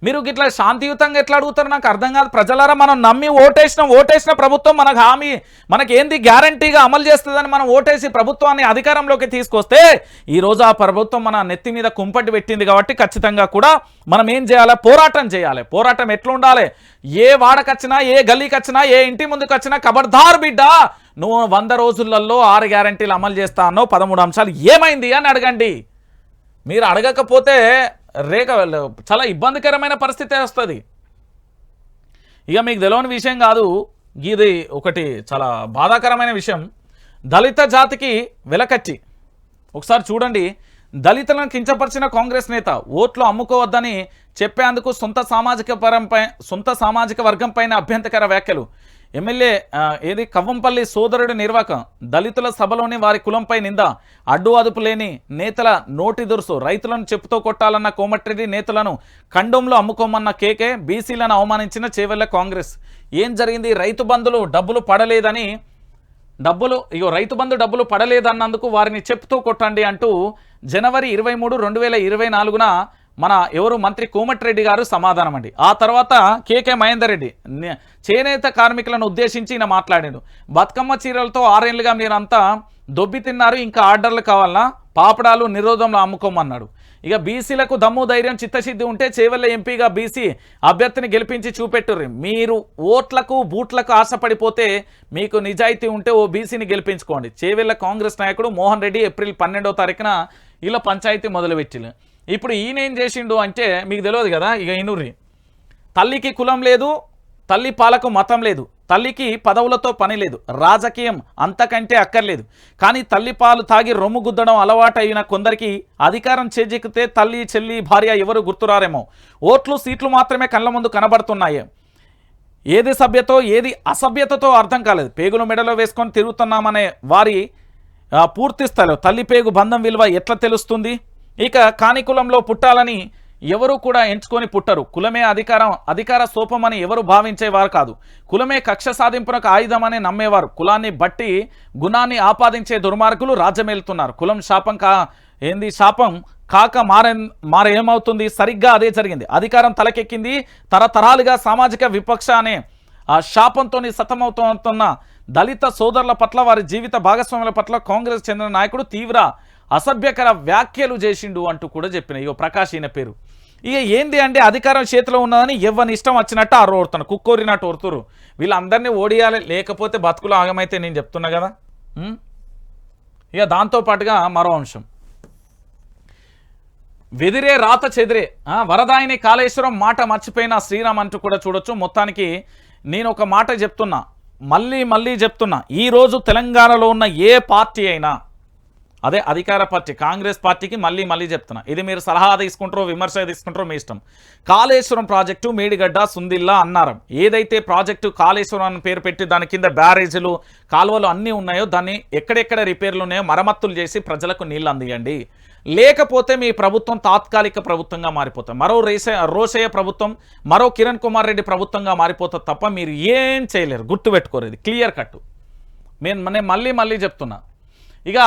మీరు ఇట్లా శాంతియుతంగా ఎట్లా అడుగుతారు నాకు అర్థం కాదు. ప్రజలారా మనం నమ్మి ఓటేసిన ప్రభుత్వం మనకు హామీ, మనకి ఏంది గ్యారంటీగా అమలు చేస్తుందని మనం ఓటేసి ప్రభుత్వాన్ని అధికారంలోకి తీసుకొస్తే ఈరోజు ఆ ప్రభుత్వం మన నెత్తి మీద కుంపటి పెట్టింది. కాబట్టి ఖచ్చితంగా కూడా మనం ఏం చేయాలి, పోరాటం చేయాలి. పోరాటం ఎట్లా ఉండాలి, ఏ వాడకొచ్చినా, ఏ గల్లీకి వచ్చినా, ఏ ఇంటి ముందుకు వచ్చినా ఖబర్దార్ బిడ్డ, నువ్వు 100 రోజులలో 6 గ్యారంటీలు అమలు చేస్తా అన్నావు, 13 అంశాలు ఏమైంది అని అడగండి. మీరు అడగకపోతే చాలా ఇబ్బందికరమైన పరిస్థితి వస్తుంది. ఇక మీకు తెలియని విషయం కాదు, ఇది ఒకటి చాలా బాధాకరమైన విషయం. దళిత జాతికి వెలకట్టి ఒకసారి చూడండి, దళితులను కించపరిచిన కాంగ్రెస్ నేత ఓట్లు అమ్ముకోవద్దని చెప్పేందుకు సొంత సామాజిక వర్గం పైన అభ్యంతరకర వ్యాఖ్యలు. ఎమ్మెల్యే కవ్వంపల్లి సోదరుడి నిర్వాకం, దళితుల సభలోని వారి కులంపై నింద, అడ్డు అదుపు లేని నేతల నోటి దురుసు, రైతులను చెప్పుతో కొట్టాలన్న కోమటిరెడ్డి, నేతలను ఖండంలో అమ్ముకోమన్న కేకే, బీసీలను అవమానించిన చేవెళ్ల కాంగ్రెస్. ఏం జరిగింది, రైతు బంధులు డబ్బులు పడలేదని రైతు బంధు డబ్బులు పడలేదన్నందుకు వారిని చెప్తూ కొట్టండి అంటూ జనవరి 23, 2024 మన మంత్రి కోమటిరెడ్డి గారు సమాధానం అండి. ఆ తర్వాత కేకే మహేందర్ రెడ్డి చేనేత కార్మికులను ఉద్దేశించి ఈయన మాట్లాడాడు. బతుకమ్మ చీరలతో 6 ఏళ్లుగా మీరంతా దొబ్బి తిన్నారు, ఇంకా ఆర్డర్లు కావాలన్నా, పాపడాలు నిరోధంలో అమ్ముకోమన్నాడు. ఇక బీసీలకు దమ్ము ధైర్యం చిత్తశుద్ధి ఉంటే చేవెళ్ల ఎంపీగా బీసీ అభ్యర్థిని గెలిపించి చూపెట్టుర్రి. మీరు ఓట్లకు బూట్లకు ఆశపడిపోతే మీకు నిజాయితీ ఉంటే ఓ బీసీని గెలిపించుకోండి. చేవెళ్ల కాంగ్రెస్ నాయకుడు మోహన్ రెడ్డి ఏప్రిల్ 12వ తారీఖున ఇలా పంచాయతీ మొదలుపెట్టిండు. ఇప్పుడు ఈయన ఏం చేసిండు అంటే మీకు తెలియదు కదా. ఇక ఇనుర్రి, తల్లికి కులం లేదు, తల్లి పాలకు మతం లేదు, తల్లికి పదవులతో పని లేదు, రాజకీయం అంతకంటే అక్కర్లేదు. కానీ తల్లి పాలు తాగి రొమ్ము గుద్దడం అలవాటు అయిన కొందరికి అధికారం చేజిక్కితే తల్లి చెల్లి భార్య ఎవరు గుర్తురారేమో. ఓట్లు సీట్లు మాత్రమే కళ్ళ ముందు కనబడుతున్నాయి. ఏది సభ్యతో ఏది అసభ్యతతో అర్థం కాలేదు. పేగులు మెడలో వేసుకొని తిరుగుతున్నామనే వారి పూర్తి స్థాయిలో తల్లి పేగు బంధం విలువ ఎట్లా తెలుస్తుంది? ఇక కానికులంలో పుట్టాలని ఎవరు కూడా ఎంచుకొని పుట్టరు. కులమే అధికార సోపమని ఎవరు భావించేవారు కాదు. కులమే కక్ష సాధింపునకు ఆయుధమని నమ్మేవారు. కులాన్ని బట్టి గుణాన్ని ఆపాదించే దుర్మార్గులు రాజ్యమేలుతున్నారు. కులం శాపం శాపం కాక ఏమవుతుంది? సరిగ్గా అదే జరిగింది. అధికారం తలకెక్కింది. తరతరాలుగా సామాజిక విపక్ష అనే ఆ శాపంతో సతమవుతున్న దళిత సోదరుల పట్ల, వారి జీవిత భాగస్వాముల పట్ల కాంగ్రెస్ చెందిన నాయకుడు తీవ్ర అసభ్యకర వ్యాఖ్యలు చేసిండు అంటూ కూడా చెప్పిన. ఇగో ప్రకాష్ ఈయన పేరు. ఇక ఏంది అంటే అధికారం చేతిలో ఉన్నదని ఎవరిని ఇష్టం వచ్చినట్టు ఓడుతాను, కుక్కోరినట్టు ఓడుతురు. వీళ్ళందరినీ ఓడియాలి, లేకపోతే బతుకులు ఆగమైతే నేను చెప్తున్నా కదా. ఇక దాంతోపాటుగా మరో అంశం, వెదిరే రాత చెదిరే వరదాయిని కాళేశ్వరం మాట మర్చిపోయిన శ్రీరామ్ అంటూ కూడా చూడొచ్చు. మొత్తానికి నేను ఒక మాట చెప్తున్నా, మళ్ళీ చెప్తున్నా, ఈరోజు తెలంగాణలో ఉన్న ఏ పార్టీ అయినా, అదే అధికార పార్టీ కాంగ్రెస్ పార్టీకి మళ్ళీ చెప్తున్నా, ఇది మీరు సలహా తీసుకుంటారో విమర్శ తీసుకుంటారో మీ ఇష్టం. కాళేశ్వరం ప్రాజెక్టు మేడిగడ్డ సుందిల్లా అన్నారం, ఏదైతే ప్రాజెక్టు కాళేశ్వరం అని పేరు పెట్టి దాని కింద బ్యారేజీలు కాలువలు అన్నీ ఉన్నాయో దాన్ని ఎక్కడెక్కడ రిపేర్లు ఉన్నాయో మరమ్మతులు చేసి ప్రజలకు నీళ్ళు అందియండి. లేకపోతే మీ ప్రభుత్వం తాత్కాలిక ప్రభుత్వంగా మారిపోతుంది, మరో రోషయ్య ప్రభుత్వం, మరో కిరణ్ కుమార్ రెడ్డి ప్రభుత్వంగా మారిపోతుంది తప్ప మీరు ఏం చేయలేరు. గుర్తుపెట్టుకోరు, ఇది క్లియర్ కట్టు. నేను మళ్ళీ చెప్తున్నా. ఇక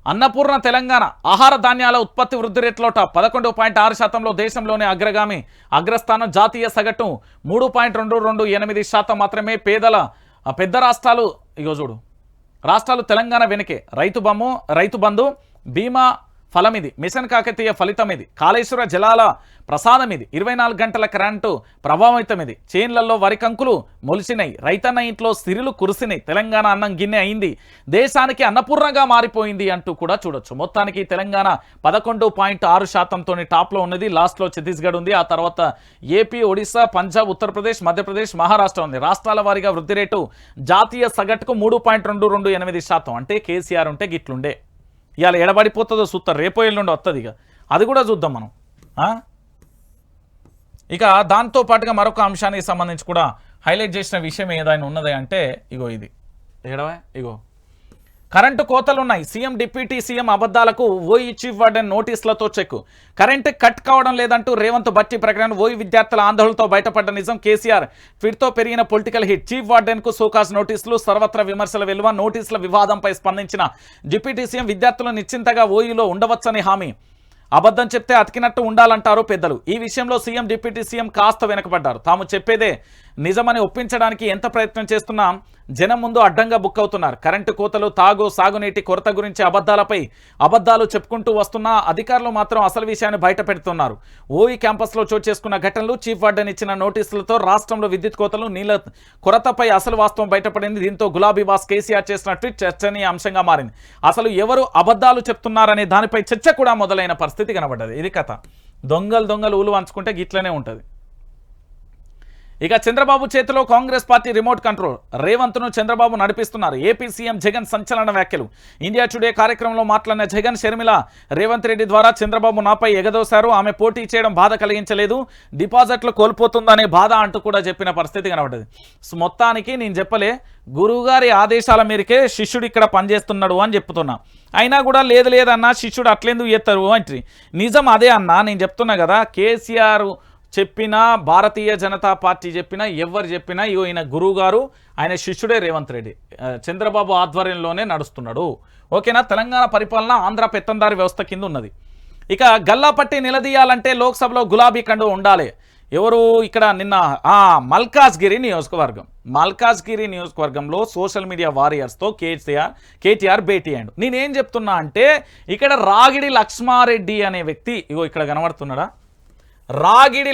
అన్నపూర్ణ తెలంగాణ ఆహార ధాన్యాల ఉత్పత్తి వృద్ధి రేట్లో టాప్ 11.6% దేశంలోనే అగ్రస్థానం. జాతీయ సగటు 3.228% మాత్రమే. పెద్ద రాష్ట్రాలు ఇగో చూడు, రాష్ట్రాలు తెలంగాణ వెనకే. రైతు బంధు బీమా ఫలం ఇది, మిషన్ కాకతీయ ఫలితం ఇది, కాళేశ్వర జలాల ప్రసాదం ఇది, 24 గంటల కరెంటు ప్రభావితం ఇది, చేన్లలో వరికంకులు మొలిసినాయి, రైతన్న ఇంట్లో సిరులు కురిసినాయి, తెలంగాణ అన్నం గిన్నె అయింది, దేశానికి అన్నపూర్ణగా మారిపోయింది అంటూ కూడా చూడొచ్చు. మొత్తానికి తెలంగాణ 11.6%తోని టాప్లో ఉన్నది. లాస్ట్లో ఛత్తీస్గఢ్ ఉంది, ఆ తర్వాత ఏపీ, ఒడిశా, పంజాబ్, ఉత్తరప్రదేశ్, మధ్యప్రదేశ్, మహారాష్ట్ర ఉంది. రాష్ట్రాల వారీగా వృద్ధి రేటు జాతీయ సగటుకు 3.228%. అంటే కేసీఆర్ ఉంటే గిట్లుండే. ఇవాళ ఎడబడిపోతుందో చూస్తారు, రేపో ఎల్లుండి వస్తుంది. ఇక అది కూడా చూద్దాం మనం. ఇక దాంతోపాటుగా మరొక అంశానికి సంబంధించి కూడా హైలైట్ చేసిన విషయం ఏదైనా ఉన్నది అంటే ఇగో ఇది ఇగో కరెంటు కోతలు ఉన్నాయి. సీఎం డిప్యూటీ సీఎం అబద్ధాలకు ఓయి చీఫ్ వార్డెన్ నోటీసులతో చెక్కు. కరెంటు కట్ కావడం లేదంటూ రేవంత్ బట్టి ప్రకటన. ఓయి విద్యార్థుల ఆందోళనతో బయటపడ్డ నిజం. కేసీఆర్ ట్వీట్తో పెరిగిన పొలిటికల్ హిట్. చీఫ్ వార్డెన్కు సోకాజ్ నోటీసులు, సర్వత్రా విమర్శల వెలువ. నోటీసుల వివాదంపై స్పందించిన డిప్యూటీ సీఎం విద్యార్థులు నిశ్చింతగా ఓయిలో ఉండవచ్చని హామీ. అబద్ధం చెప్తే అతికినట్టు ఉండాలంటారు పెద్దలు. ఈ విషయంలో సీఎం డిప్యూటీ సీఎం కాస్త వెనకబడ్డారు. తాము చెప్పేదే నిజమని ఒప్పించడానికి ఎంత ప్రయత్నం చేస్తున్నా జనం ముందు అడ్డంగా బుక్ అవుతున్నారు. కరెంటు కోతలు, సాగునీటి కొరత గురించి అబద్ధాలు చెప్పుకుంటూ వస్తున్న అధికారులు మాత్రం అసలు విషయాన్ని బయట పెడుతున్నారు. ఓయి క్యాంపస్లో చోటు చేసుకున్న ఘటనలు, చీఫ్ వార్డెన్ ఇచ్చిన నోటీసులతో రాష్ట్రంలో విద్యుత్ కోతలు, నీళ్ల కొరతపై అసలు వాస్తవం బయటపడింది. దీంతో గులాబీ బాస్ కేసీఆర్ చేసిన ట్వీట్ చర్చనీయ అంశంగా మారింది. అసలు ఎవరు అబద్ధాలు చెప్తున్నారనే దానిపై చర్చ కూడా మొదలైన పరిస్థితి కనబడ్డది. ఇది కథ. దొంగలు ఊలు వంచుకుంటే గిట్లనే ఉంటుంది. ఇక చంద్రబాబు చేతిలో కాంగ్రెస్ పార్టీ రిమోట్ కంట్రోల్. రేవంత్ను చంద్రబాబు నడిపిస్తున్నారు. ఏపీ సీఎం జగన్ సంచలన వ్యాఖ్యలు. ఇండియా టుడే కార్యక్రమంలో మాట్లాడిన జగన్, షర్మిల రేవంత్ రెడ్డి ద్వారా చంద్రబాబు నాపై ఎగదోశారు. ఆమె పోటీ చేయడం బాధ కలిగించలేదు, డిపాజిట్లు కోల్పోతుందనే బాధ అంటూ కూడా చెప్పిన పరిస్థితి కనబడ్డది. మొత్తానికి నేను చెప్పలే, గురువుగారి ఆదేశాల మేరకే శిష్యుడు ఇక్కడ పనిచేస్తున్నాడు అని చెప్తున్నా. అయినా కూడా లేదన్నా శిష్యుడు అట్లెందుకు చేస్తారు అంటే నిజం అదే అన్నా. నేను చెప్తున్నా కదా, కేసీఆర్ చెప్పినా, భారతీయ జనతా పార్టీ చెప్పినా, ఎవరు చెప్పినా ఇగో ఈయన గురువు గారు, ఆయన శిష్యుడే రేవంత్ రెడ్డి. చంద్రబాబు ఆధ్వర్యంలోనే నడుస్తున్నాడు. ఓకేనా. తెలంగాణ పరిపాలన ఆంధ్ర పెత్తందారి వ్యవస్థ కింద ఉన్నది. ఇక గల్లాపట్టి నిలదీయాలంటే లోక్సభలో గులాబీ కండు ఉండాలి. ఎవరు ఇక్కడ నిన్న మల్కాజ్గిరి నియోజకవర్గంలో సోషల్ మీడియా వారియర్స్తో కేటీఆర్ భేటీ అయ్యాడు. నేనేం చెప్తున్నా అంటే ఇక్కడ రాగిడి లక్ష్మారెడ్డి అనే వ్యక్తి ఇగో ఇక్కడ కనబడుతున్నాడా, రాగిడి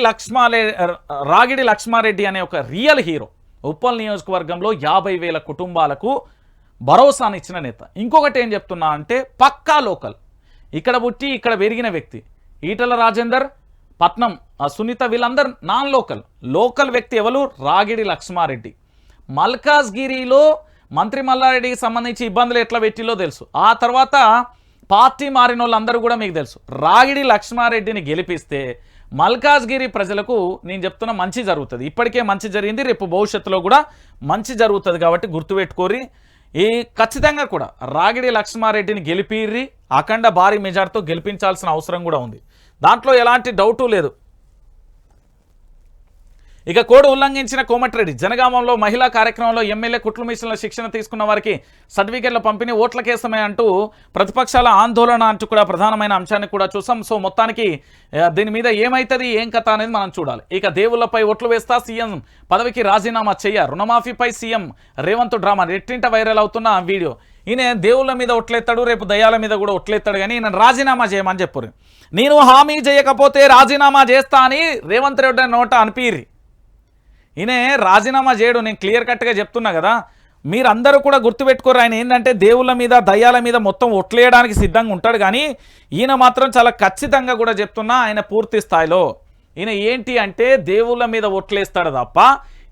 లక్ష్మారెడ్డి అనే ఒక రియల్ హీరో. ఉప్పల్ నియోజకవర్గంలో 50,000 కుటుంబాలకు భరోసానిచ్చిన నేత. ఇంకొకటి ఏం చెప్తున్నా అంటే పక్కా లోకల్, ఇక్కడ పుట్టి ఇక్కడ పెరిగిన వ్యక్తి. ఈటల రాజేందర్, పట్నం సునీత వీళ్ళందరూ నాన్ లోకల్ వ్యక్తి. ఎవరు? రాగిడి లక్ష్మారెడ్డి. మల్కాజ్గిరిలో మంత్రి మల్లారెడ్డికి సంబంధించి ఇబ్బందులు ఎట్లా పెట్టిలో తెలుసు. ఆ తర్వాత పార్టీ మారిన వాళ్ళందరూ కూడా మీకు తెలుసు. రాగిడి లక్ష్మారెడ్డిని గెలిపిస్తే మల్కాజ్గిరి ప్రజలకు నేను చెప్తున్నా మంచి జరుగుతుంది. ఇప్పటికే మంచి జరిగింది, రేపు భవిష్యత్తులో కూడా మంచి జరుగుతుంది. కాబట్టి గుర్తుపెట్టుకోరి. ఈ ఖచ్చితంగా కూడా రాగిడి లక్ష్మారెడ్డిని గెలిపిర్రి, అఖండ భారీ మెజార్టీతో గెలిపించాల్సిన అవసరం కూడా ఉంది. దాంట్లో ఎలాంటి డౌటు లేదు. ఇక కోడ్ ఉల్లంఘించిన కోమటిరెడ్డి జనగామంలో మహిళా కార్యక్రమంలో ఎమ్మెల్యే కుట్ల మిషన్ల శిక్షణ తీసుకున్న వారికి సర్టిఫికెట్ల పంపిణీ ఓట్ల కేసమే అంటూ ప్రతిపక్షాల ఆందోళన అంటూ కూడా ప్రధానమైన అంశాన్ని కూడా చూసాం. సో మొత్తానికి దీని మీద ఏమవుతుంది ఏం కథ అనేది మనం చూడాలి. ఇక దేవుళ్లపై ఓట్లు వేస్తా సీఎం పదవికి రాజీనామా చెయ్య, రుణమాఫీపై సీఎం రేవంత్ డ్రామా నెట్టింట వైరల్ అవుతున్న వీడియో. ఈయన దేవుళ్ళ మీద ఒట్లెత్తాడు, రేపు దయ్యాల మీద కూడా ఒట్లెత్తాడు, కానీ ఈయన రాజీనామా చేయమని చెప్పారు. నేను హామీ చేయకపోతే రాజీనామా చేస్తా అని రేవంత్ రెడ్డి నోట అనిపిర్రి. ఈయన రాజీనామా చేయడు, నేను క్లియర్ కట్గా చెప్తున్నా కదా. మీరందరూ కూడా గుర్తుపెట్టుకోరు. ఆయన ఏంటంటే దేవుళ్ళ మీద దయ్యాల మీద మొత్తం ఒట్లేయడానికి సిద్ధంగా ఉంటాడు, కానీ ఈయన మాత్రం చాలా ఖచ్చితంగా కూడా చెప్తున్నా ఆయన పూర్తి స్థాయిలో ఈయన ఏంటి అంటే దేవుళ్ళ మీద ఒట్లేస్తాడు తప్ప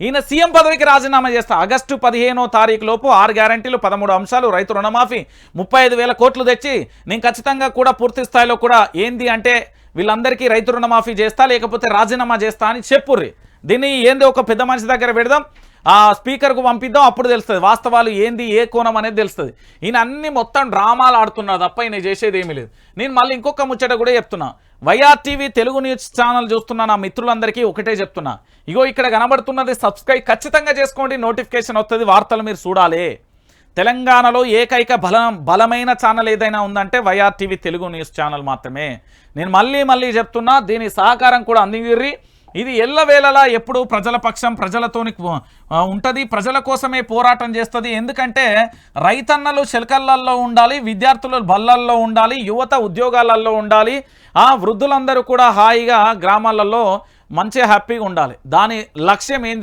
ఈయన సీఎం పదవికి రాజీనామా చేస్తా. ఆగస్టు 15వ తారీఖు లోపు 6 గ్యారంటీలు 13 అంశాలు, రైతు రుణమాఫీ 35,000 కోట్లు తెచ్చి నేను ఖచ్చితంగా కూడా పూర్తి స్థాయిలో కూడా ఏంది అంటే వీళ్ళందరికీ రైతు రుణమాఫీ చేస్తా లేకపోతే రాజీనామా చేస్తా అని చెప్పుర్రి. దీన్ని ఏంది ఒక పెద్ద మనిషి దగ్గర పెడదాం, ఆ స్పీకర్కు పంపిద్దాం, అప్పుడు తెలుస్తుంది వాస్తవాలు ఏంది ఏ కోణం అనేది తెలుస్తుంది. ఈయన అన్ని మొత్తం డ్రామాలు ఆడుతున్నా తప్ప ఈయన చేసేది ఏమీ లేదు. నేను మళ్ళీ ఇంకొక ముచ్చట కూడా చెప్తున్నా. వైఆర్టీవీ తెలుగు న్యూస్ ఛానల్ చూస్తున్న నా మిత్రులందరికీ ఒకటే చెప్తున్నా, ఇగో ఇక్కడ కనబడుతున్నది సబ్స్క్రైబ్ ఖచ్చితంగా చేసుకోండి, నోటిఫికేషన్ వస్తుంది, వార్తలు మీరు చూడాలి. తెలంగాణలో ఏకైక బలమైన ఛానల్ ఏదైనా ఉందంటే వైఆర్టీవీ తెలుగు న్యూస్ ఛానల్ మాత్రమే. నేను మళ్ళీ చెప్తున్నా, దీని సహకారం కూడా అందింగిర్రి. ఇది ఎల్లవేళలా ఎప్పుడు ప్రజల పక్షం ప్రజలతోని ఉంటుంది, ప్రజల కోసమే పోరాటం చేస్తుంది. ఎందుకంటే రైతన్నలు శెల్కళ్ళల్లో ఉండాలి, విద్యార్థులు బళ్ళల్లో ఉండాలి, యువత ఉద్యోగాలలో ఉండాలి, వృద్ధులందరూ కూడా హాయిగా గ్రామాలలో మంచి హ్యాపీగా ఉండాలి. దాని లక్ష్యం ఏంది